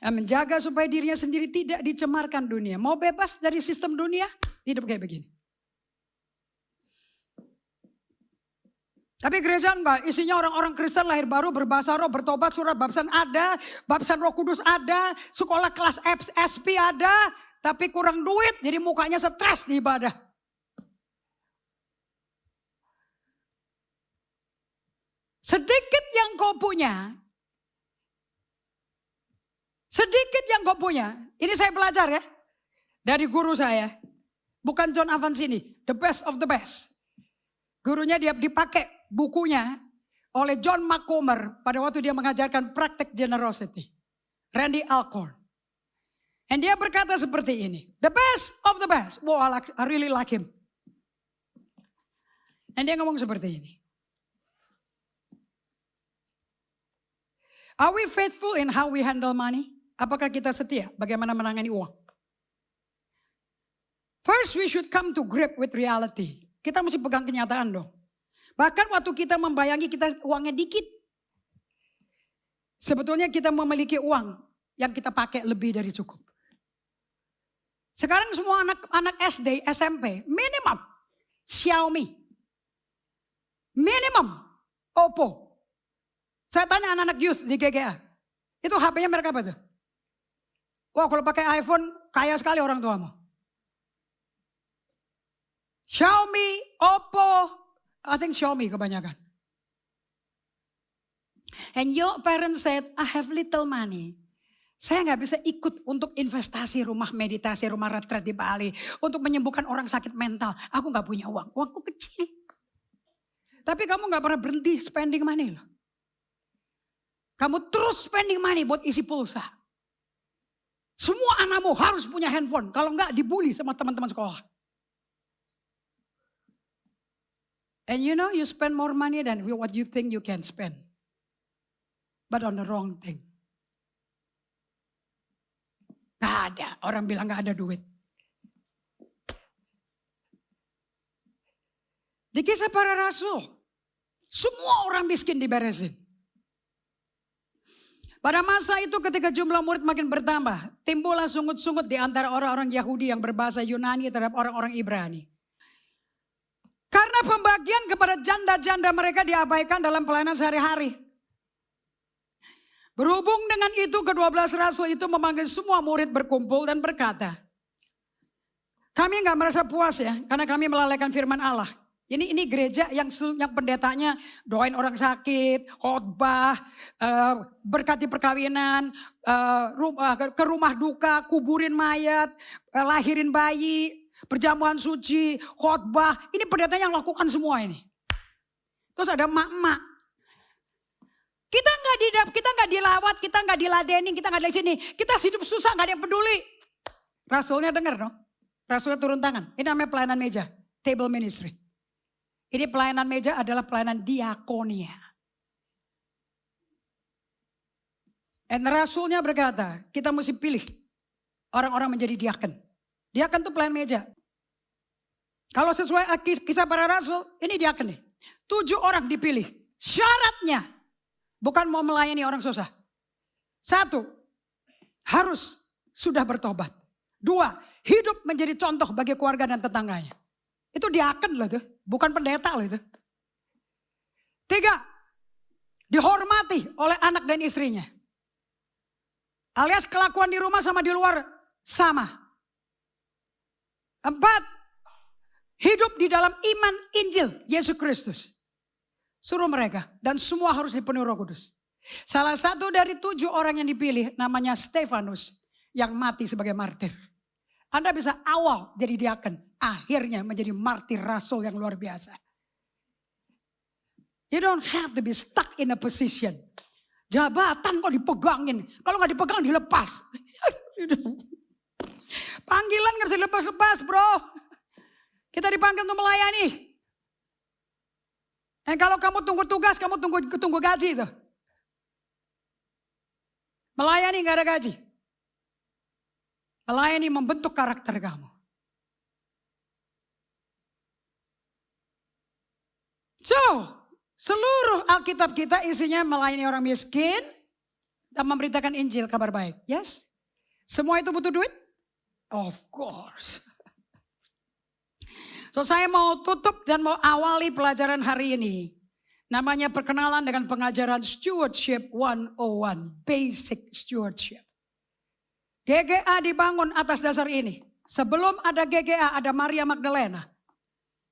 Dan menjaga supaya dirinya sendiri tidak dicemarkan dunia. Mau bebas dari sistem dunia, hidup kayak begini. Tapi gereja enggak, isinya orang-orang Kristen lahir baru, berbahasa roh, bertobat, surat baptisan ada, baptisan Roh Kudus ada, sekolah kelas SP ada, tapi kurang duit, jadi mukanya stres di ibadah. Sedikit yang kau punya, ini saya belajar ya, dari guru saya, bukan John Avancini, the best of the best. Gurunya dia dipakai bukunya oleh John McComber pada waktu dia mengajarkan praktek generosity. Randy Alcorn. And dia berkata seperti ini. The best of the best. Wow, I really like him. And dia ngomong seperti ini. Are we faithful in how we handle money? Apakah kita setia bagaimana menangani uang? First we should come to grip with reality. Kita mesti pegang kenyataan dong. Bahkan waktu kita membayangi kita uangnya dikit. Sebetulnya kita memiliki uang yang kita pakai lebih dari cukup. Sekarang semua anak SD, SMP, minimum Xiaomi. Minimum Oppo. Saya tanya anak-anak youth di GGA. Itu HP-nya mereka apa tuh? Wah, kalau pakai iPhone kaya sekali orang tuamu. Xiaomi, Oppo, I think Xiaomi kebanyakan. And your parents said, I have little money. Saya nggak bisa ikut untuk investasi rumah meditasi, rumah retret di Bali. Untuk menyembuhkan orang sakit mental. Aku nggak punya uang, uangku kecil. Tapi kamu nggak pernah berhenti spending money loh. Kamu terus spending money buat isi pulsa. Semua anakmu harus punya handphone. Kalau nggak dibully sama teman-teman sekolah. And you know you spend more money than what you think you can spend. But on the wrong thing. Gak ada, orang bilang gak ada duit. Di Kisah Para Rasul, semua orang miskin diberesin. Pada masa itu ketika jumlah murid makin bertambah, timbullah sungut-sungut di antara orang-orang Yahudi yang berbahasa Yunani terhadap orang-orang Ibrani. Karena pembagian kepada janda-janda mereka diabaikan dalam pelayanan sehari-hari. Berhubung dengan itu ke-12 rasul itu memanggil semua murid berkumpul dan berkata, kami gak merasa puas ya karena kami melalaikan firman Allah. Ini gereja yang pendetanya doain orang sakit, khotbah, berkati perkawinan, ke rumah duka, kuburin mayat, lahirin bayi, perjamuan suci, khotbah. Ini pendeta yang lakukan semua ini. Terus ada mak-mak. Kita nggak dilawat, kita nggak diladenin, kita nggak di sini. Kita hidup susah, nggak ada yang peduli. Rasulnya dengar dong. Rasulnya turun tangan. Ini namanya pelayanan meja, table ministry. Ini pelayanan meja adalah pelayanan diakonia. Dan Rasulnya berkata, kita mesti pilih orang-orang menjadi diaken. Diaken itu pelayan meja. Kalau sesuai Kisah Para Rasul, ini diaken nih. 7 orang dipilih. Syaratnya bukan mau melayani orang susah. 1, harus sudah bertobat. 2, hidup menjadi contoh bagi keluarga dan tetangganya. Itu diaken loh tuh, bukan pendeta loh itu. 3, dihormati oleh anak dan istrinya. Alias kelakuan di rumah sama di luar sama. 4, hidup di dalam iman Injil Yesus Kristus. Suruh mereka dan semua harus dipenuhi Roh Kudus. Salah satu dari 7 orang yang dipilih namanya Stefanus yang mati sebagai martir. Anda bisa awal jadi diaken, akhirnya menjadi martir rasul yang luar biasa. You don't have to be stuck in a position. Jabatan kok dipegangin, kalau gak dipegang dilepas. Panggilan gak bisa dilepas-lepas bro. Kita dipanggil untuk melayani. Dan kalau kamu tunggu tugas, kamu tunggu gaji tuh. Melayani gak ada gaji. Melayani membentuk karakter kamu. So, seluruh Alkitab kita isinya melayani orang miskin dan memberitakan Injil, kabar baik. Yes? Semua itu butuh duit? Of course. So, saya mau tutup dan mau awali pelajaran hari ini Namanya perkenalan dengan pengajaran Stewardship 101. Basic Stewardship. GGA dibangun atas dasar ini. Sebelum ada GGA ada Maria Magdalena.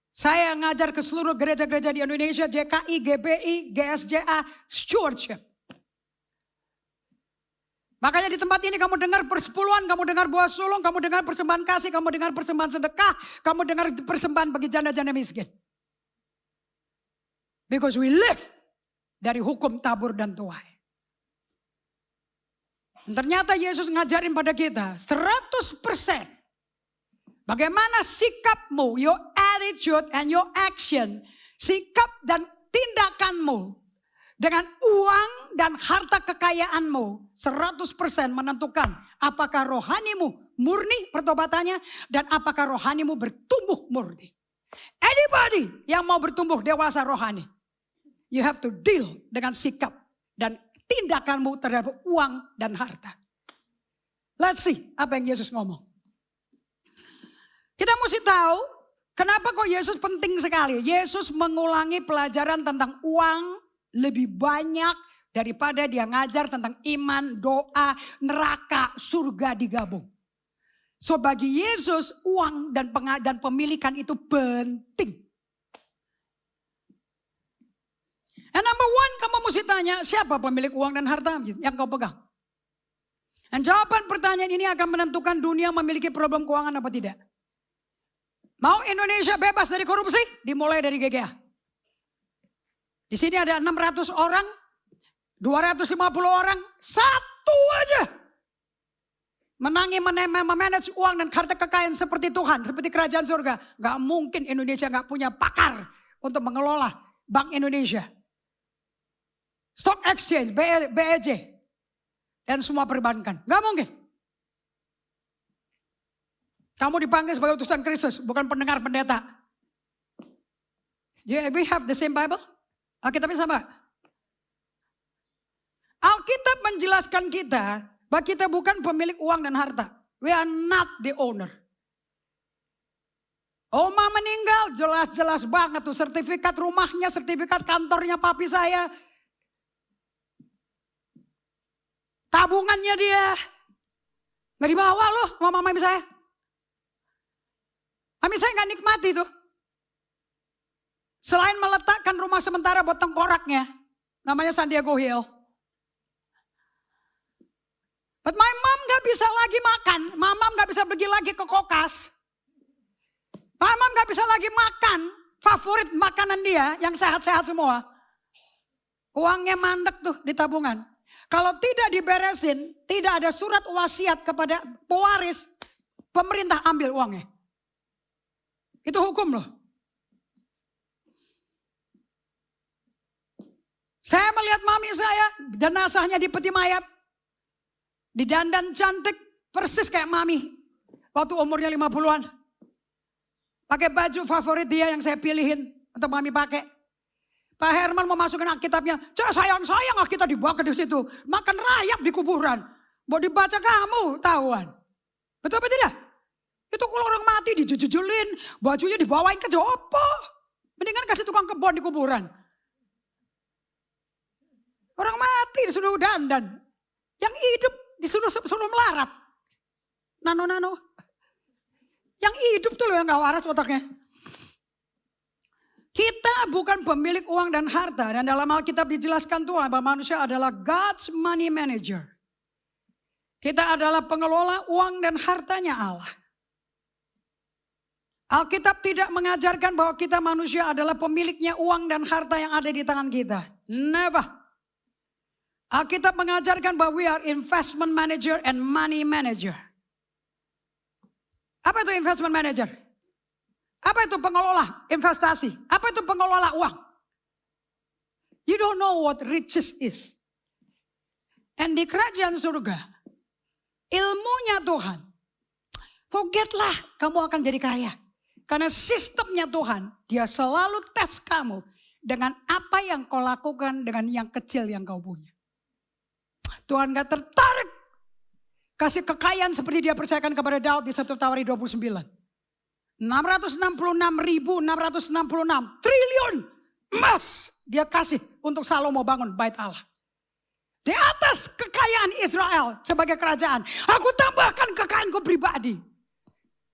Saya ngajar ke seluruh gereja-gereja di Indonesia. JKI, GBI, GSJA, Stewardship. Makanya di tempat ini kamu dengar persepuluhan, kamu dengar buah sulung, kamu dengar persembahan kasih, kamu dengar persembahan sedekah, kamu dengar persembahan bagi janda-janda miskin. Because we live dari hukum tabur dan tuai. Ternyata Yesus ngajarin pada kita 100%. Bagaimana sikapmu, your attitude and your action, sikap dan tindakanmu dengan uang dan harta kekayaanmu 100% menentukan apakah rohanimu murni pertobatannya dan apakah rohanimu bertumbuh murni. Anybody yang mau bertumbuh dewasa rohani, you have to deal dengan sikap dan tindakanmu terhadap uang dan harta. Let's see apa yang Yesus ngomong. Kita mesti tahu kenapa kok Yesus penting sekali. Yesus mengulangi pelajaran tentang uang lebih banyak daripada dia ngajar tentang iman, doa, neraka, surga digabung. So bagi Yesus uang dan pemilikan itu penting. And number one, kamu mesti tanya siapa pemilik uang dan harta yang kau pegang. Dan jawaban pertanyaan ini akan menentukan dunia memiliki problem keuangan apa tidak. Mau Indonesia bebas dari korupsi? Dimulai dari GGA. Di sini ada 600 orang, 250 orang, satu aja. Memanage uang dan harta kekayaan seperti Tuhan, seperti kerajaan surga. Gak mungkin Indonesia gak punya pakar untuk mengelola Bank Indonesia. Stock Exchange, BEJ, dan semua perbankan. Gak mungkin. Kamu dipanggil sebagai utusan Kristus, bukan pendengar pendeta. We have the same Bible? Alkitabnya sama. Alkitab menjelaskan kita bahwa kita bukan pemilik uang dan harta. We are not the owner. Oma meninggal, jelas-jelas banget tuh. Sertifikat rumahnya, sertifikat kantornya papi saya. Tabungannya dia. Gak dibawa loh sama mami saya. Mami saya gak nikmati tuh. Selain meletakkan rumah sementara buat tengkoraknya. Namanya San Diego Hill. But my mom gak bisa lagi makan. Mama gak bisa pergi lagi ke kokas. Mama gak bisa lagi makan favorit makanan dia yang sehat-sehat semua. Uangnya mandek tuh di tabungan. Kalau tidak diberesin, tidak ada surat wasiat kepada pewaris, pemerintah ambil uangnya. Itu hukum loh. Saya melihat mami saya, jenazahnya di peti mayat. Didandan cantik, persis kayak mami. Waktu umurnya 50-an. Pakai baju favorit dia yang saya pilihin untuk mami pakai. Pak Herman mau masukin Alkitabnya. Sayang Alkitab dibawa ke situ. Makan rayap di kuburan. Mau dibaca kamu, tahuan. Betul apa tidak? Itu kalau orang mati dijujulin, bajunya dibawain ke jopo. Mendingan kasih tukang kebon di kuburan. Orang mati disuruh dandan. Yang hidup disuruh melarat. Nano. Yang hidup tuh loh yang gak waras otaknya. Kita bukan pemilik uang dan harta. Dan dalam Alkitab dijelaskan Tuhan bahwa manusia adalah God's money manager. Kita adalah pengelola uang dan hartanya Allah. Alkitab tidak mengajarkan bahwa kita manusia adalah pemiliknya uang dan harta yang ada di tangan kita. Never. Alkitab mengajarkan bahwa we are investment manager and money manager. Apa itu investment manager? Apa itu pengelola investasi? Apa itu pengelola uang? You don't know what riches is. And di kerajaan surga, ilmunya Tuhan, forgetlah kamu akan jadi kaya. Karena sistemnya Tuhan, dia selalu tes kamu dengan apa yang kau lakukan dengan yang kecil yang kau punya. Tuhan gak tertarik kasih kekayaan seperti dia percayakan kepada Daud di 1 Tawari 29. 666.666 triliun emas dia kasih untuk Salomo bangun bait Allah. Di atas kekayaan Israel sebagai kerajaan, aku tambahkan kekayaanku pribadi.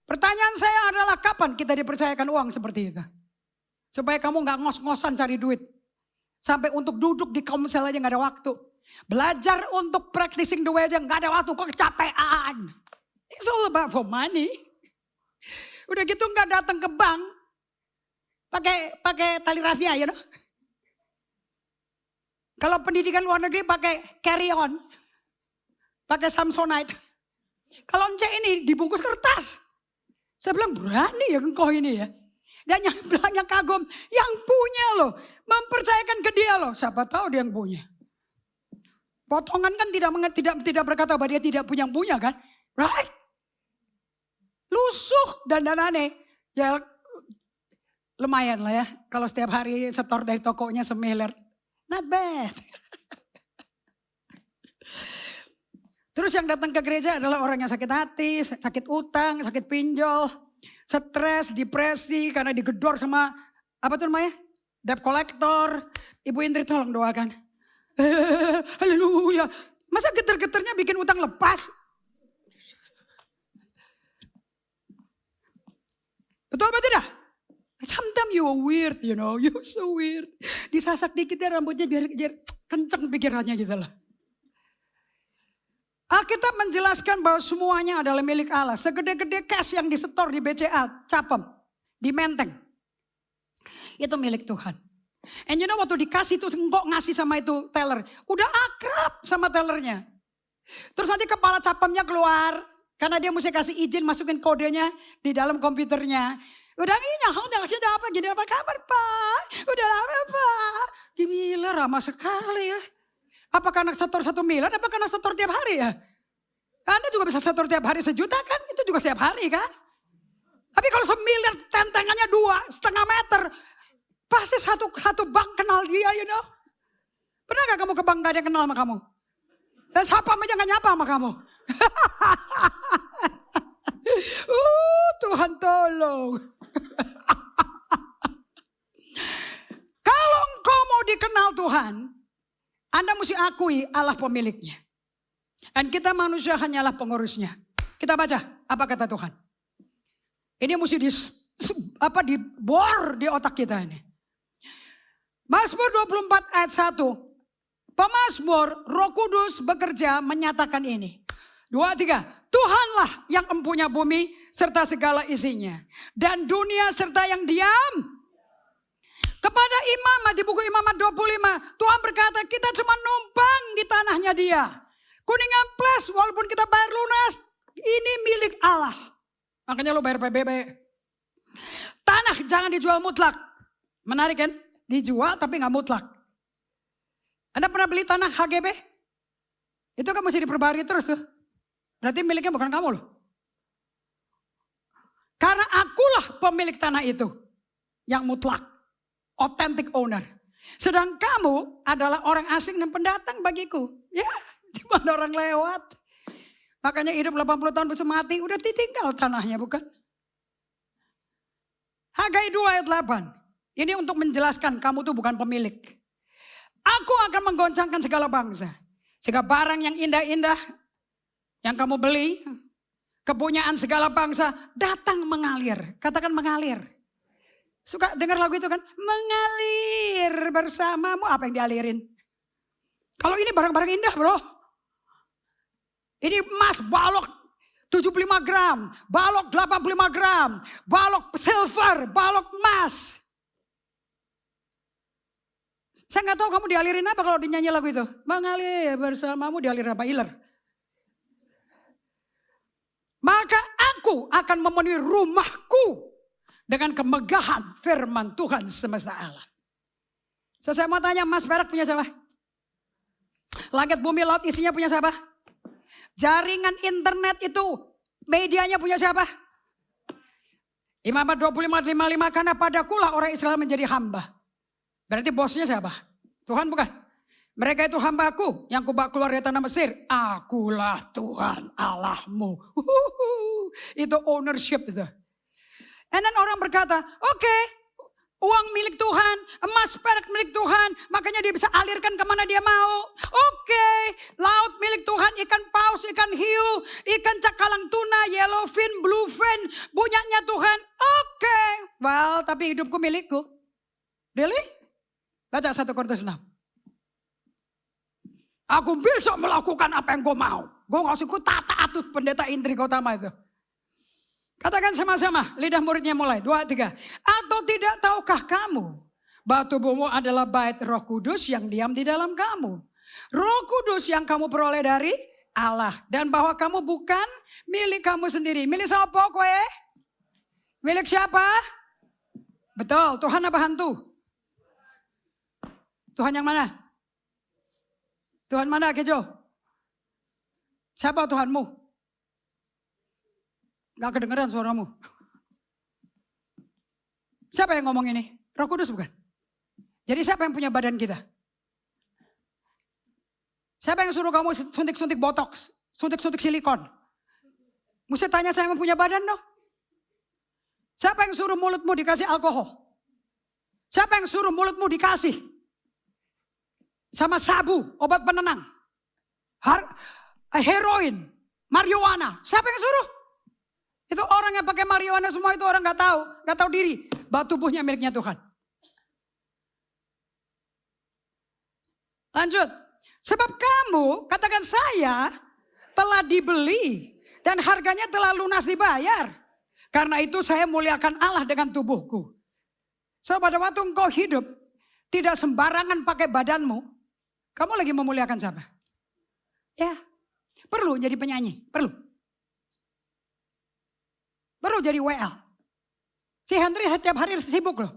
Pertanyaan saya adalah kapan kita dipercayakan uang seperti itu? Supaya kamu gak ngos-ngosan cari duit. Sampai untuk duduk di komsel aja gak ada waktu. Belajar untuk practicing the way aja gak ada waktu, kok kecapean. It's all about for money. Udah gitu gak datang ke bank, pakai tali rafia, you know. Kalau pendidikan luar negeri pakai carry on, pakai Samsonite. Kalau ence ini dibungkus kertas. Saya bilang berani ya engkau ini ya. Dan yang belakangnya kagum, yang punya loh, mempercayakan ke dia loh. Siapa tahu dia yang punya. Potongan kan tidak berkata bahwa dia tidak punya yang punya kan, right? Lusuh dan aneh. Ya lumayan lah ya, kalau setiap hari setor dari tokonya semiliar. Not bad. Terus yang datang ke gereja adalah orang yang sakit hati, sakit utang, sakit pinjol, stres, depresi karena digedor sama apa tuh namanya? Debt collector. Ibu Indri tolong doakan. Haleluya. Masa geter-geternya bikin utang lepas? Betul apa tidak? Sometimes you are weird, you know, you so weird. Disasak dikit ya rambutnya biar kenceng pikirannya gitu lah. Alkitab menjelaskan bahwa semuanya adalah milik Allah. Segede-gede cash yang disetor di BCA, Capem, di Menteng. Itu milik Tuhan. And you know waktu dikasih tuh engkau ngasih sama itu teller. Udah akrab sama tellernya. Terus nanti kepala Capemnya keluar. Karena dia mesti kasih izin masukin kodenya di dalam komputernya. Udah sudah apa gini apa kabar Pak? Udah lama Pak? Gila ramah sekali ya. Apakah anak setor 1 miliar? Apakah anak setor tiap hari ya? Anda juga bisa setor tiap hari 1 juta kan? Itu juga setiap hari kan? Tapi kalau 1 miliar tentengannya 2,5 meter. Pasti satu bank kenal dia you know. Pernah gak kamu ke bank gak ada yang kenal sama kamu? Dan siapa aja gak nyapa sama kamu? Tuhan tolong. Kalau engkau mau dikenal Tuhan, Anda mesti akui Allah pemiliknya. Dan kita manusia hanyalah pengurusnya. Kita baca apa kata Tuhan. Ini mesti dibor di otak kita ini. Mazmur 24 ayat 1. Pemazmur Roh Kudus bekerja menyatakan ini. 2, 3. Tuhanlah yang empunya bumi serta segala isinya. Dan dunia serta yang diam. Kepada Imamat di buku Imamat 25. Tuhan berkata kita cuma numpang di tanahnya dia. Kuningan plus walaupun kita bayar lunas. Ini milik Allah. Makanya lo bayar PBB. Tanah jangan dijual mutlak. Menarik kan? Dijual tapi gak mutlak. Anda pernah beli tanah HGB? Itu kan mesti diperbarui terus tuh. Berarti miliknya bukan kamu loh. Karena akulah pemilik tanah itu. Yang mutlak. Authentic owner. Sedang kamu adalah orang asing dan pendatang bagiku. Ya, cuma orang lewat. Makanya hidup 80 tahun bisa mati. Udah ditinggal tanahnya bukan? Hagai 2 ayat 8. Ini untuk menjelaskan kamu tuh bukan pemilik. Aku akan menggoncangkan segala bangsa. Sehingga barang yang indah-indah yang kamu beli, kepunyaan segala bangsa datang mengalir. Katakan mengalir. Suka dengar lagu itu kan? Mengalir bersamamu. Apa yang dialirin? Kalau ini barang-barang indah bro. Ini emas balok 75 gram. Balok 85 gram. Balok silver. Balok emas. Saya gak tahu kamu dialirin apa kalau dinyanyi lagu itu. Mengalir bersamamu dialirin apa? Iler. Maka aku akan memenuhi rumahku dengan kemegahan firman Tuhan semesta alam. So, saya mau tanya, emas perak punya siapa? Langit bumi laut isinya punya siapa? Jaringan internet itu medianya punya siapa? Imamat 25:55 karena padakulah orang Israel menjadi hamba. Berarti bosnya siapa? Tuhan bukan? Mereka itu hambaku yang kubawa keluar dari tanah Mesir. Akulah Tuhan Allahmu. Itu ownership itu. And then orang berkata, oke, Uang milik Tuhan, emas perak milik Tuhan, makanya dia bisa alirkan kemana dia mau. Oke, laut milik Tuhan, ikan paus, ikan hiu, ikan cakalang tuna, yellowfin, bluefin, punyanya Tuhan. Oke, well tapi hidupku milikku. Really? Baca 1 Korintus 6. Aku bisa melakukan apa yang gue mau. Gue gak usah ikut tata atur pendeta Indri Gautama itu. Katakan sama-sama, lidah muridnya mulai. 2, 3. Atau tidak tahukah kamu bahwa tubuhmu adalah bait Roh Kudus yang diam di dalam kamu. Roh Kudus yang kamu peroleh dari Allah. Dan bahwa kamu bukan milik kamu sendiri. Milik siapa kowe? Milik siapa? Betul, Tuhan apa hantu? Tuhan yang mana? Tuhan mana Kejo? Siapa Tuhanmu? Gak kedengeran suaramu. Siapa yang ngomong ini? Roh Kudus bukan? Jadi siapa yang punya badan kita? Siapa yang suruh kamu suntik-suntik botox? Suntik-suntik silikon? Mesti tanya saya yang punya badan dong. Siapa yang suruh mulutmu dikasih alkohol? Siapa yang suruh mulutmu dikasih? Sama sabu, obat penenang. Heroin, marijuana. Siapa yang suruh? Itu orang yang pakai marijuana semua itu orang gak tahu diri. Bahwa tubuhnya miliknya Tuhan. Lanjut. Sebab kamu, katakan saya telah dibeli dan harganya telah lunas dibayar. Karena itu saya muliakan Allah dengan tubuhku. So pada waktu engkau hidup, tidak sembarangan pakai badanmu. Kamu lagi memuliakan siapa? Ya, perlu jadi penyanyi, perlu. Baru jadi WL. Si Henry setiap hari sibuk loh.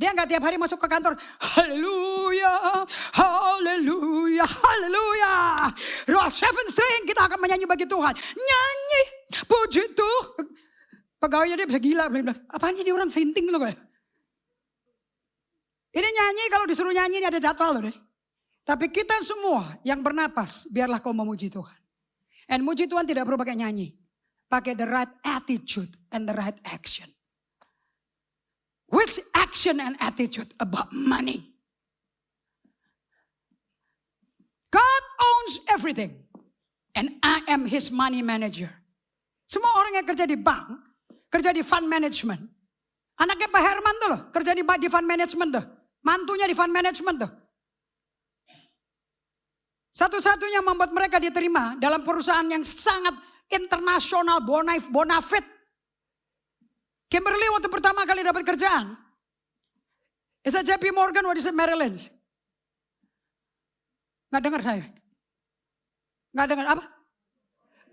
Dia gak tiap hari masuk ke kantor. Haleluya, haleluya, haleluya. Roh 7 string kita akan menyanyi bagi Tuhan. Nyanyi, puji Tuhan. Pegawainya dia bisa gila. Apaan sih dia orang sinting loh kayak. Ini nyanyi kalau disuruh nyanyi ini ada jadwal loh deh. Tapi kita semua yang bernapas biarlah kau memuji Tuhan. And muji Tuhan tidak perlu pakai nyanyi. Pakai the right attitude and the right action. Which action and attitude about money? God owns everything. And I am his money manager. Semua orang yang kerja di bank, kerja di fund management. Anaknya Pak Herman tuh loh, kerja di fund management tuh. Mantunya di fund management tuh. Satu-satunya membuat mereka diterima dalam perusahaan yang sangat internasional, bonafit. Kimberly waktu pertama kali dapat kerjaan. Is it JP Morgan or is it Merrill Lynch? Gak dengar saya. Gak dengar apa?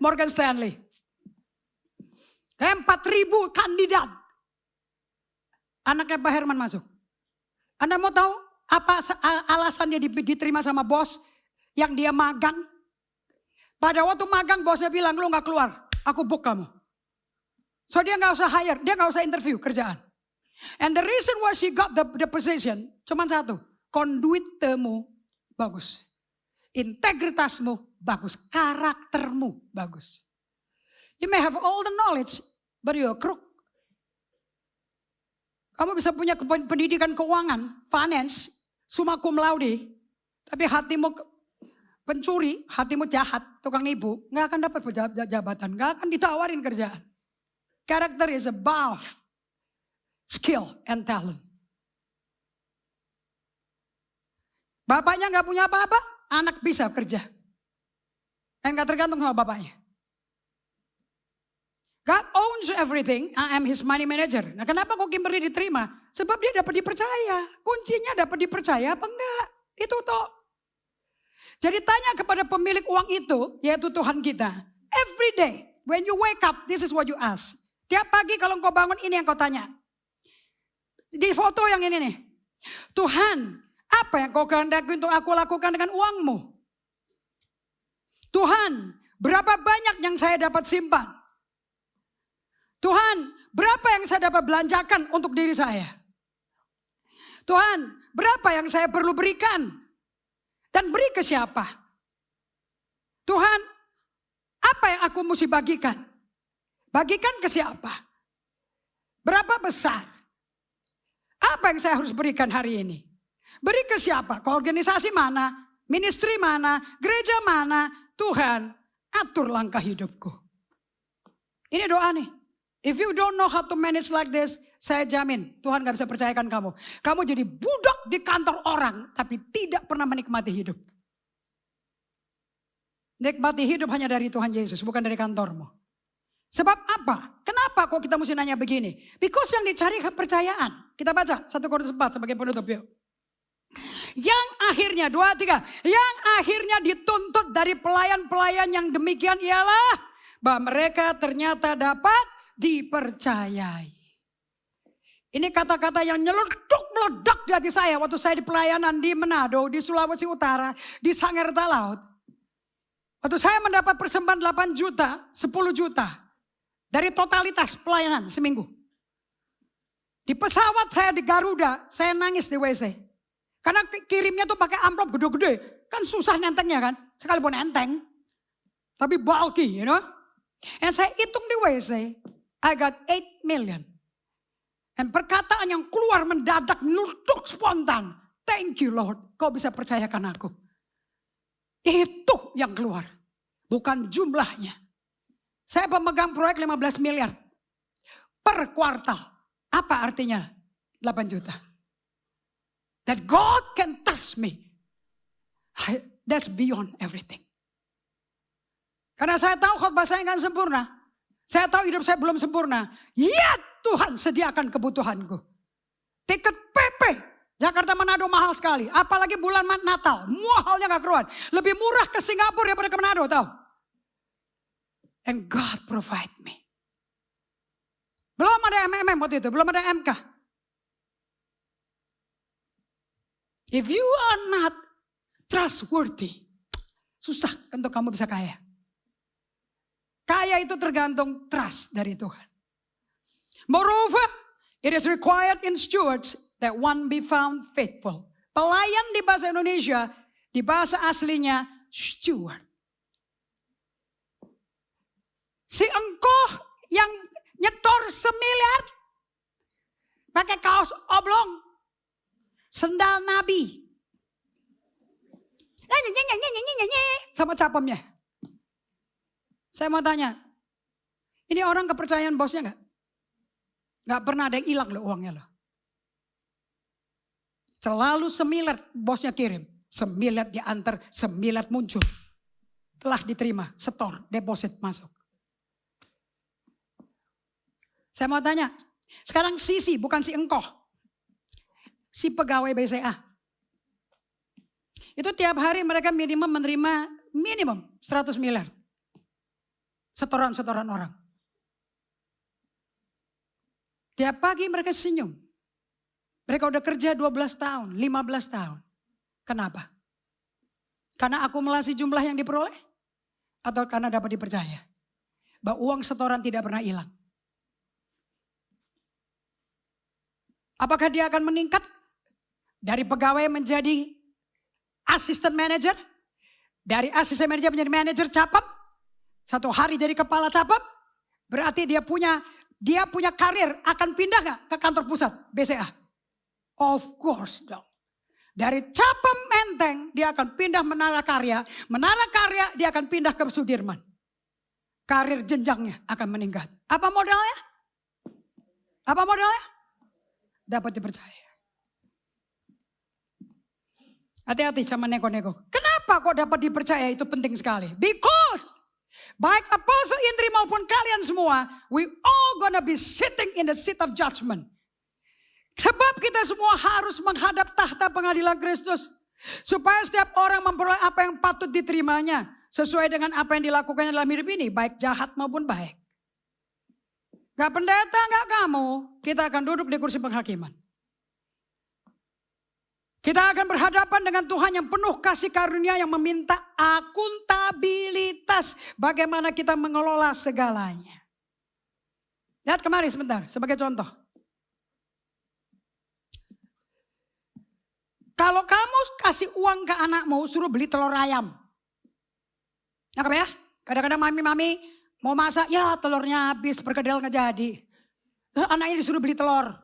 Morgan Stanley. 4.000 kandidat. Anaknya Pak Herman masuk. Anda mau tahu apa alasan dia diterima sama bos yang dia magang? Pada waktu magang bosnya bilang, lu gak keluar, aku book kamu. So dia gak usah hire, dia gak usah interview kerjaan. And the reason why she got the position, cuma satu. Konduitmu bagus. Integritasmu bagus. Karaktermu bagus. You may have all the knowledge, but you're a crook. Kamu bisa punya pendidikan keuangan, finance, summa cum laude. Tapi hatimu pencuri, hatimu jahat, tukang nipu, gak akan dapat jabatan, gak akan ditawarin kerjaan. Character is above skill and talent. Bapaknya gak punya apa-apa, anak bisa kerja. Dan gak tergantung sama bapaknya. God owns everything, I am his money manager. Nah kenapa kok Kimberly diterima? Sebab dia dapat dipercaya. Kuncinya dapat dipercaya apa enggak? Itu toh. Jadi tanya kepada pemilik uang itu, yaitu Tuhan kita. Every day, when you wake up, this is what you ask. Tiap pagi kalau kau bangun, ini yang kau tanya. Di foto yang ini nih. Tuhan, apa yang kau kehendaki untuk aku lakukan dengan uangmu? Tuhan, berapa banyak yang saya dapat simpan? Tuhan, berapa yang saya dapat belanjakan untuk diri saya? Tuhan, berapa yang saya perlu berikan? Dan beri ke siapa? Tuhan, apa yang aku mesti bagikan? Bagikan ke siapa? Berapa besar? Apa yang saya harus berikan hari ini? Beri ke siapa? Ke organisasi mana? Ministry mana? Gereja mana? Tuhan, atur langkah hidupku. Ini doa nih. If you don't know how to manage like this, saya jamin Tuhan gak bisa percayakan kamu. Kamu jadi budak di kantor orang, tapi tidak pernah menikmati hidup. Nikmati hidup hanya dari Tuhan Yesus, bukan dari kantormu. Sebab apa? Kenapa kok kita mesti nanya begini? Because yang dicari kepercayaan. Kita baca 1 Korintus 4 sebagai penutup yuk. Yang akhirnya, 2, 3. Yang akhirnya dituntut dari pelayan-pelayan yang demikian ialah bahwa mereka ternyata dapat dipercayai. Ini kata-kata yang meledak di hati saya waktu saya di pelayanan di Manado, di Sulawesi Utara, di Sangerta Laut. Waktu saya mendapat persembahan 8 juta, 10 juta dari totalitas pelayanan seminggu. Di pesawat saya di Garuda, saya nangis di WC. Karena kirimnya tuh pakai amplop gede-gede. Kan susah nentengnya kan, sekalipun enteng. Tapi bulky, you know. Dan saya hitung di WC, I got 8 million. Dan perkataan yang keluar mendadak, nunduk spontan. Thank you Lord, kau bisa percayakan aku. Itu yang keluar, bukan jumlahnya. Saya pemegang proyek 15 miliar per kuartal. Apa artinya 8 juta? That God can trust me. That's beyond everything. Karena saya tahu khotbah saya nggak sempurna. Saya tahu hidup saya belum sempurna. Ya Tuhan sediakan kebutuhanku. Tiket PP Jakarta Manado mahal sekali. Apalagi bulan Natal. Mahalnya gak keruan. Lebih murah ke Singapura daripada ke Manado tahu. And God provide me. Belum ada MMM waktu itu. Belum ada MK. If you are not trustworthy. Susah untuk kamu bisa kaya. Kaya itu tergantung trust dari Tuhan. Moreover, it is required in stewards that one be found faithful. Pelayan di bahasa Indonesia, di bahasa aslinya steward. Si engkau yang nyetor 1 miliar, pakai kaos oblong, sendal nabi, sama capemnya. Saya mau tanya, ini orang kepercayaan bosnya gak? Gak pernah ada yang hilang loh uangnya loh. Selalu 1 miliar bosnya kirim. 1 miliar diantar, 1 miliar muncul. Telah diterima, setor, deposit masuk. Saya mau tanya, sekarang si bukan si engkau. Si pegawai BCA. Itu tiap hari mereka minimum menerima minimum 100 miliar. Setoran-setoran orang. Tiap pagi mereka senyum. Mereka udah kerja 12 tahun, 15 tahun. Kenapa? Karena akumulasi jumlah yang diperoleh? Atau karena dapat dipercaya? Bahwa uang setoran tidak pernah hilang. Apakah dia akan meningkat? Dari pegawai menjadi asisten manajer? Dari asisten manajer menjadi manajer capap? 1 hari jadi kepala capap, berarti dia punya karir, akan pindah gak ke kantor pusat BCA? Of course dong. Dari Capem Menteng dia akan pindah Menara Karya dia akan pindah ke Sudirman. Karir jenjangnya akan meningkat. Apa modalnya? Dapat dipercaya. Hati-hati sama nego-nego. Kenapa kok dapat dipercaya itu penting sekali? Because baik Apostle Indri maupun kalian semua, we all gonna be sitting in the seat of judgment. Sebab kita semua harus menghadap tahta pengadilan Kristus. Supaya setiap orang memperoleh apa yang patut diterimanya. Sesuai dengan apa yang dilakukannya dalam hidup ini, baik jahat maupun baik. Gak pendeta, gak kamu, kita akan duduk di kursi penghakiman. Kita akan berhadapan dengan Tuhan yang penuh kasih karunia yang meminta akuntabilitas. Bagaimana kita mengelola segalanya. Lihat kemari sebentar sebagai contoh. Kalau kamu kasih uang ke anakmu suruh beli telur ayam. Nangkep ya? Kadang-kadang mami-mami mau masak, ya telurnya habis, perkedel nggak jadi. Terus anaknya disuruh beli telur.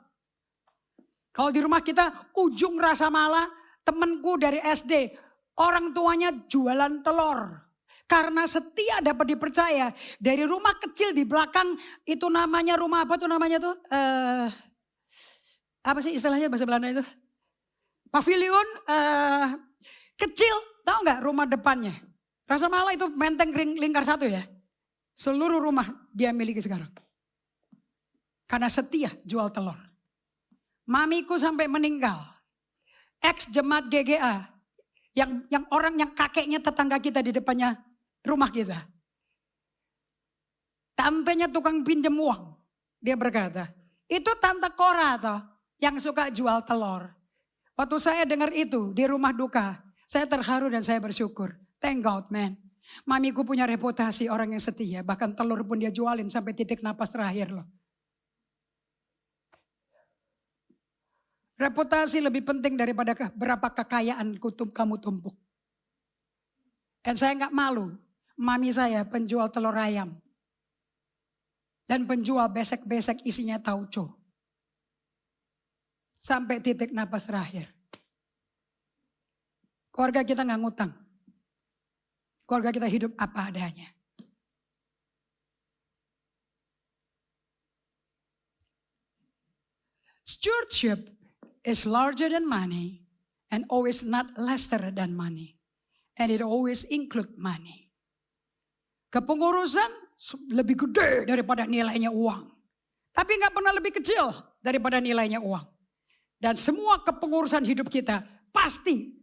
Kalau di rumah kita ujung Rasa Mala, temanku dari SD, orang tuanya jualan telur. Karena setia dapat dipercaya. Dari rumah kecil di belakang itu namanya rumah apa tuh namanya tuh? Apa sih istilahnya bahasa Belanda itu? Pavilion kecil, tahu nggak rumah depannya? Rasa Mala itu menteng lingkar 1 ya. Seluruh rumah dia miliki sekarang. Karena setia jual telur. Mamiku sampai meninggal. Ex jemaat GGA. Yang orang yang kakeknya tetangga kita di depannya rumah kita. Tantenya tukang pinjam uang. Dia berkata, itu Tante Cora toh yang suka jual telur. Waktu saya dengar itu di rumah duka, saya terharu dan saya bersyukur. Thank God man. Mamiku punya reputasi orang yang setia. Bahkan telur pun dia jualin sampai titik napas terakhir loh. Reputasi lebih penting daripada berapa kekayaan kamu tumpuk. Dan saya nggak malu. Mami saya penjual telur ayam. Dan penjual besek-besek isinya tauco. Sampai titik napas terakhir. Keluarga kita nggak ngutang. Keluarga kita hidup apa adanya. Stewardship is larger than money and always not lesser than money. And it always include money. Kepengurusan lebih gede daripada nilainya uang. Tapi gak pernah lebih kecil daripada nilainya uang. Dan semua kepengurusan hidup kita pasti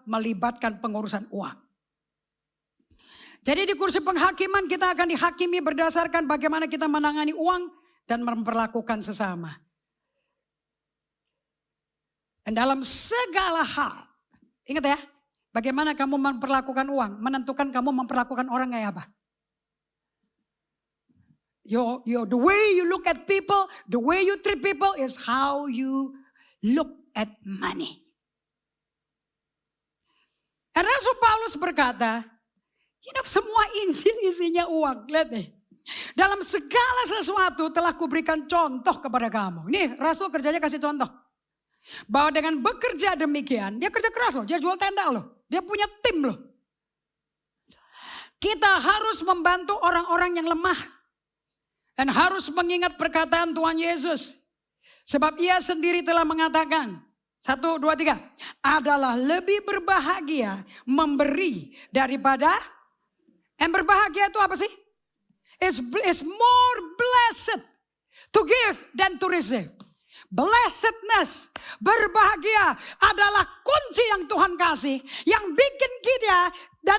melibatkan pengurusan uang. Jadi di kursi penghakiman kita akan dihakimi berdasarkan bagaimana kita menangani uang dan memperlakukan sesama. Dan dalam segala hal, ingat ya, bagaimana kamu memperlakukan uang, menentukan kamu memperlakukan orang kayak apa. The way you look at people, the way you treat people is how you look at money. Dan Rasul Paulus berkata, semua Injil isinya uang, lihat nih. Dalam segala sesuatu telah kuberikan contoh kepada kamu. Nih Rasul kerjanya kasih contoh. Bahwa dengan bekerja demikian, dia kerja keras loh, dia jual tenda loh, dia punya tim loh. Kita harus membantu orang-orang yang lemah. Dan harus mengingat perkataan Tuhan Yesus. Sebab ia sendiri telah mengatakan, 1, 2, 3. Adalah lebih berbahagia memberi daripada, yang berbahagia itu apa sih? It's more blessed to give than to receive. Blessedness, berbahagia adalah kunci yang Tuhan kasih. Yang bikin kita, the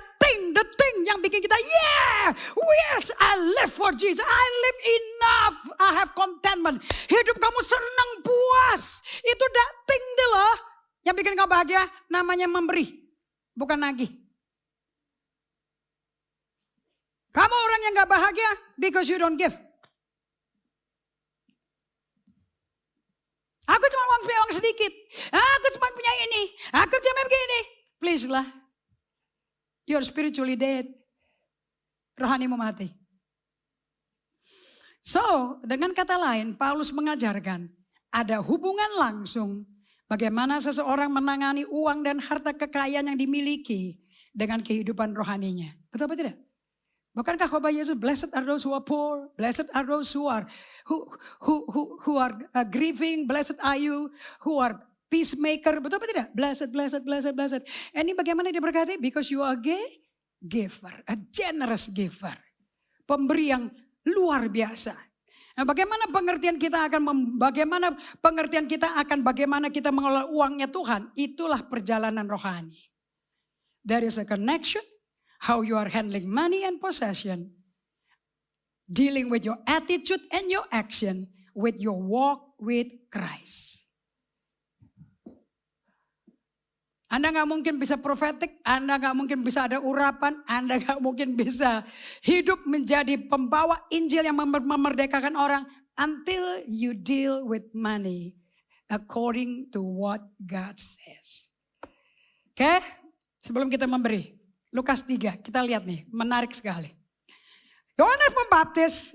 thing yang bikin kita, yes, I live for Jesus. I live enough, I have contentment. Hidup kamu senang, puas. Itu that thing deh loh. Yang bikin kamu bahagia, namanya memberi. Bukan nagih. Kamu orang yang gak bahagia, because you don't give. Aku cuma punya uang sedikit. Aku cuma punya ini. Aku cuma begini. Please lah. You're spiritually dead. Rohanimu mati. So, dengan kata lain, Paulus mengajarkan ada hubungan langsung bagaimana seseorang menangani uang dan harta kekayaan yang dimiliki dengan kehidupan rohaninya. Betul apa tidak? Bukankah khotbah Yesus, blessed are those who are poor, blessed are those who are grieving, blessed are you who are peacemaker, betul apa tidak? Blessed. Ini bagaimana dia berkata? Because you are a giver, a generous giver. Pemberi yang luar biasa. Nah, bagaimana pengertian kita akan bagaimana kita mengelola uangnya Tuhan, itulah perjalanan rohani. There is a connection. How you are handling money and possession. Dealing with your attitude and your action. With your walk with Christ. Anda gak mungkin bisa profetik. Anda gak mungkin bisa ada urapan. Anda gak mungkin bisa hidup menjadi pembawa Injil yang memerdekakan orang. Until you deal with money. According to what God says. Oke? Sebelum kita memberi. Lukas 3, kita lihat nih, menarik sekali. Yohanes Pembaptis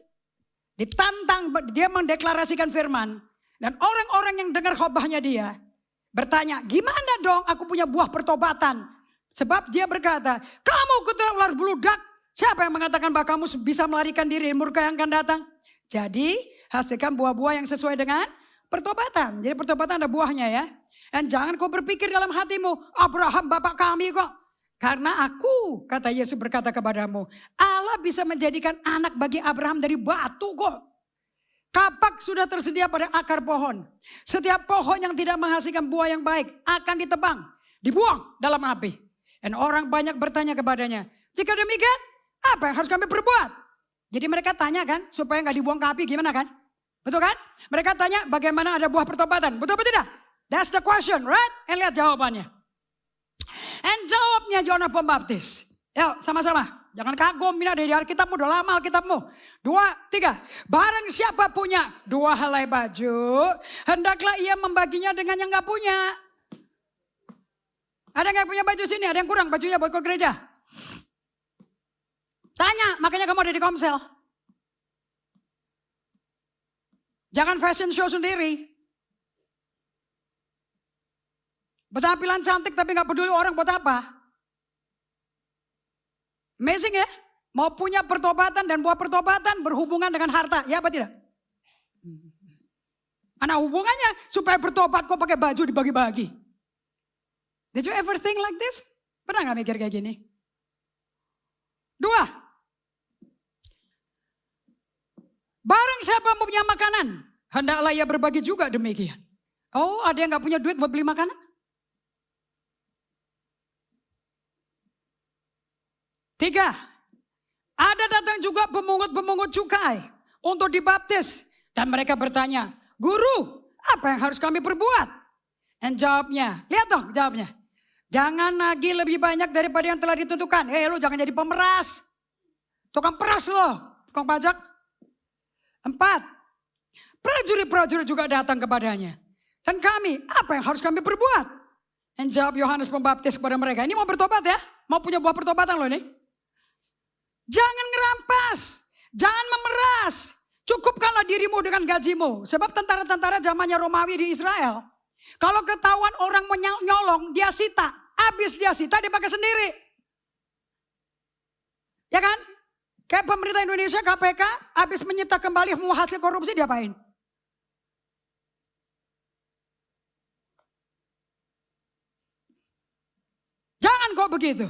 ditantang, dia mendeklarasikan firman. Dan orang-orang yang dengar khotbahnya dia bertanya, gimana dong aku punya buah pertobatan? Sebab dia berkata, kamu keturunan ular buludak. Siapa yang mengatakan bahwa kamu bisa melarikan diri murka yang akan datang? Jadi hasilkan buah-buah yang sesuai dengan pertobatan. Jadi pertobatan ada buahnya ya. Dan jangan kau berpikir dalam hatimu, Abraham bapak kami kok. Karena aku, kata Yesus berkata kepadamu, Allah bisa menjadikan anak bagi Abraham dari batu kok. Kapak sudah tersedia pada akar pohon. Setiap pohon yang tidak menghasilkan buah yang baik akan ditebang, dibuang dalam api. Dan orang banyak bertanya kepadanya, jika demikian apa yang harus kami perbuat? Jadi mereka tanya kan, supaya gak dibuang ke api gimana kan? Betul kan? Mereka tanya bagaimana ada buah pertobatan. Betul apa tidak? That's the question, right? And lihat jawabannya. And jawabnya Yohanes Pembaptis. Yuk sama-sama. Jangan kagum, mina dari Alkitabmu, udah lama Alkitabmu. 2, 3. Barang siapa punya 2 helai baju, hendaklah ia membaginya dengan yang gak punya. Ada yang gak punya baju sini? Ada yang kurang bajunya buat ke gereja? Tanya, makanya kamu ada di Komsel. Jangan fashion show sendiri. Bertampilan cantik tapi gak peduli orang buat apa. Amazing ya? Mau punya pertobatan dan buah pertobatan berhubungan dengan harta. Ya apa tidak? Mana hubungannya supaya bertobat kok pakai baju dibagi-bagi? Did you ever think like this? Pernah gak mikir kayak gini? 2. Barang siapa punya makanan, hendaklah ia berbagi juga demikian. Oh, ada yang gak punya duit buat beli makanan? 3. Ada datang juga pemungut-pemungut cukai untuk dibaptis. Dan mereka bertanya, Guru, apa yang harus kami perbuat? Dan jawabnya, lihat dong jawabnya. Jangan nagih lebih banyak daripada yang telah ditentukan. Lu jangan jadi pemeras. Tukang peras lo, tukang pajak. 4. Prajurit-prajurit juga datang kepadanya. Dan kami, apa yang harus kami perbuat? Dan jawab Yohanes Pembaptis kepada mereka, ini mau bertobat ya? Mau punya buah pertobatan loh ini. Jangan ngerampas, jangan memeras. Cukupkanlah dirimu dengan gajimu. Sebab tentara-tentara zamannya Romawi di Israel. Kalau ketahuan orang menyolong, dia sita. Habis dia sita, dia pakai sendiri. Ya kan? Kayak pemerintah Indonesia, KPK, habis menyita kembali hasil korupsi, diapain? Jangan kok begitu.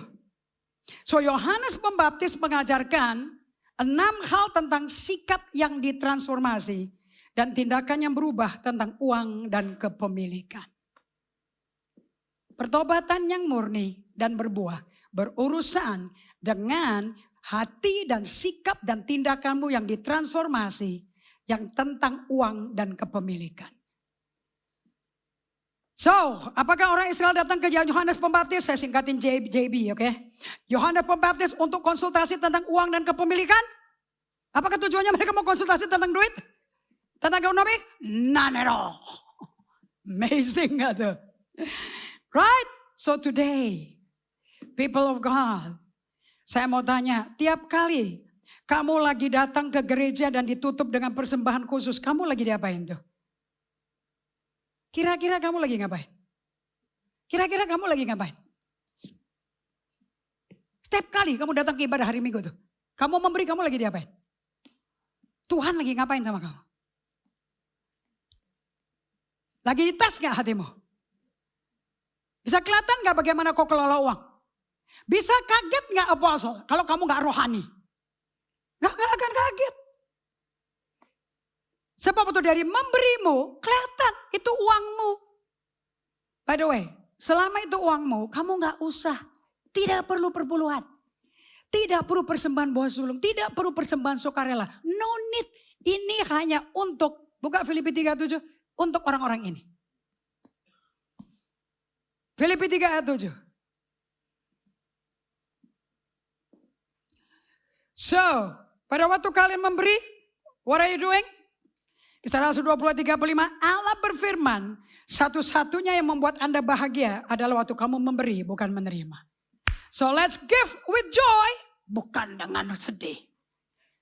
So Yohanes Pembaptis mengajarkan 6 hal tentang sikap yang ditransformasi dan tindakan yang berubah tentang uang dan kepemilikan. Pertobatan yang murni dan berbuah berurusan dengan hati dan sikap dan tindakanmu yang ditransformasi yang tentang uang dan kepemilikan. So, apakah orang Israel datang ke Yohanes Pembaptis? Saya singkatin JB, oke? Yohanes Pembaptis untuk konsultasi tentang uang dan kepemilikan? Apakah tujuannya mereka mau konsultasi tentang duit? Tentang ekonomi? None at all. Amazing gak tuh? Right? So today, people of God, saya mau tanya, tiap kali kamu lagi datang ke gereja dan ditutup dengan persembahan khusus, kamu lagi diapain tuh? Kira-kira kamu lagi ngapain? Kira-kira kamu lagi ngapain? Setiap kali kamu datang ke ibadah hari Minggu tuh. Kamu memberi, kamu lagi diapain? Tuhan lagi ngapain sama kamu? Lagi dites gak hatimu? Bisa kelihatan gak bagaimana kau kelola uang? Bisa kaget gak apostle kalau kamu gak rohani? Gak akan kaget. Sebab itu dari memberimu, kelihatan itu uangmu. By the way, selama itu uangmu, kamu gak usah. Tidak perlu perpuluhan. Tidak perlu persembahan buah sulung. Tidak perlu persembahan sukarela. No need. Ini hanya untuk, buka Filipi 3:7, untuk orang-orang ini. Filipi 3:7. So, pada waktu kalian memberi, what are you doing? Kisah Rasul 20:35, Allah berfirman, satu-satunya yang membuat Anda bahagia adalah waktu kamu memberi, bukan menerima. So let's give with joy, bukan dengan sedih.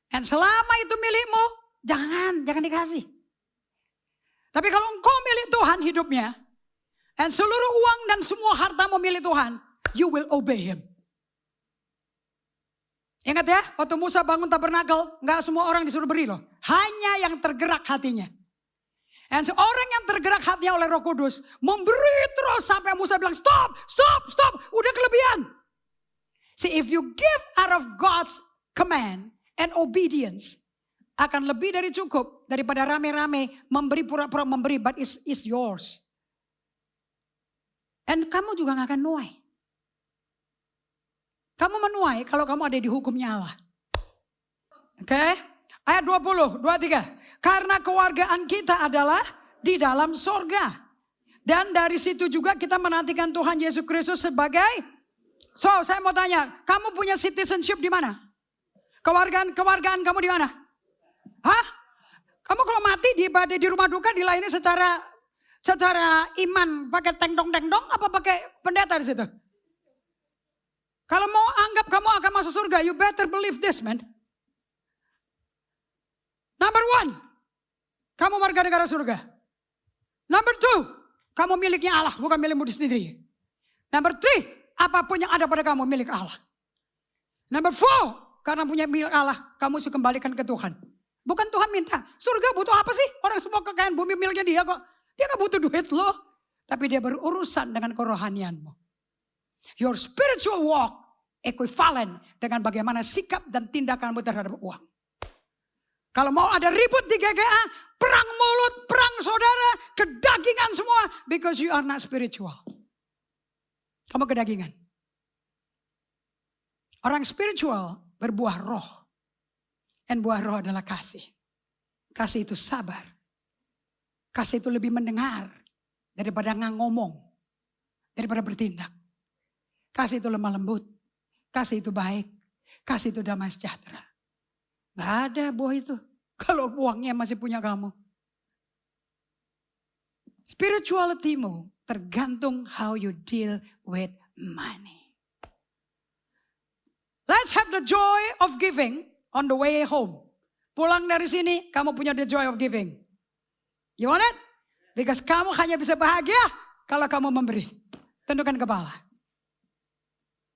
Dan selama itu milikmu, jangan dikasih. Tapi kalau engkau milik Tuhan hidupnya, dan seluruh uang dan semua hartamu milik Tuhan, you will obey Him. Ingat ya, waktu Musa bangun tabernakel, nggak semua orang disuruh beri loh. Hanya yang tergerak hatinya. Dan seorang yang tergerak hatinya oleh Roh Kudus, memberi terus sampai Musa bilang, stop, stop, stop, udah kelebihan. See, if you give out of God's command and obedience, akan lebih dari cukup daripada rame-rame memberi pura-pura memberi, but it's yours. Dan kamu juga gak akan nuai. Kamu menuai kalau kamu ada di hukumnya Allah. Oke? Ayat 20, 23. Karena kewargaan kita adalah di dalam sorga. Dan dari situ juga kita menantikan Tuhan Yesus Kristus sebagai. So, saya mau tanya, kamu punya citizenship di mana? Kewargaan kamu di mana? Hah? Kamu kalau mati di rumah duka dilayani secara iman pakai tengdong-tengdong apa pakai pendeta di situ? Kalau mau anggap kamu akan masuk surga, you better believe this, man. Number 1, kamu warga negara surga. Number 2, kamu miliknya Allah, bukan milikmu sendiri. Number 3, apapun yang ada pada kamu milik Allah. Number 4, karena punya milik Allah, kamu harus kembalikan ke Tuhan. Bukan Tuhan minta, surga butuh apa sih? Orang semua kekayaan bumi miliknya dia kok. Dia gak butuh duit loh. Tapi dia berurusan dengan kerohanianmu. Your spiritual walk equivalent dengan bagaimana sikap dan tindakanmu terhadap uang. Kalau mau ada ribut di GGA, perang mulut, perang saudara, kedagingan semua. Because you are not spiritual. Kamu kedagingan. Orang spiritual berbuah roh. Dan buah roh adalah kasih. Kasih itu sabar. Kasih itu lebih mendengar daripada ngomong. Daripada bertindak. Kasih itu lemah lembut. Kasih itu baik. Kasih itu damai sejahtera. Gak ada buah itu. Kalau uangnya masih punya kamu. Spirituality-mu tergantung how you deal with money. Let's have the joy of giving on the way home. Pulang dari sini kamu punya the joy of giving. You want it? Because kamu hanya bisa bahagia kalau kamu memberi. Tundukkan kepala.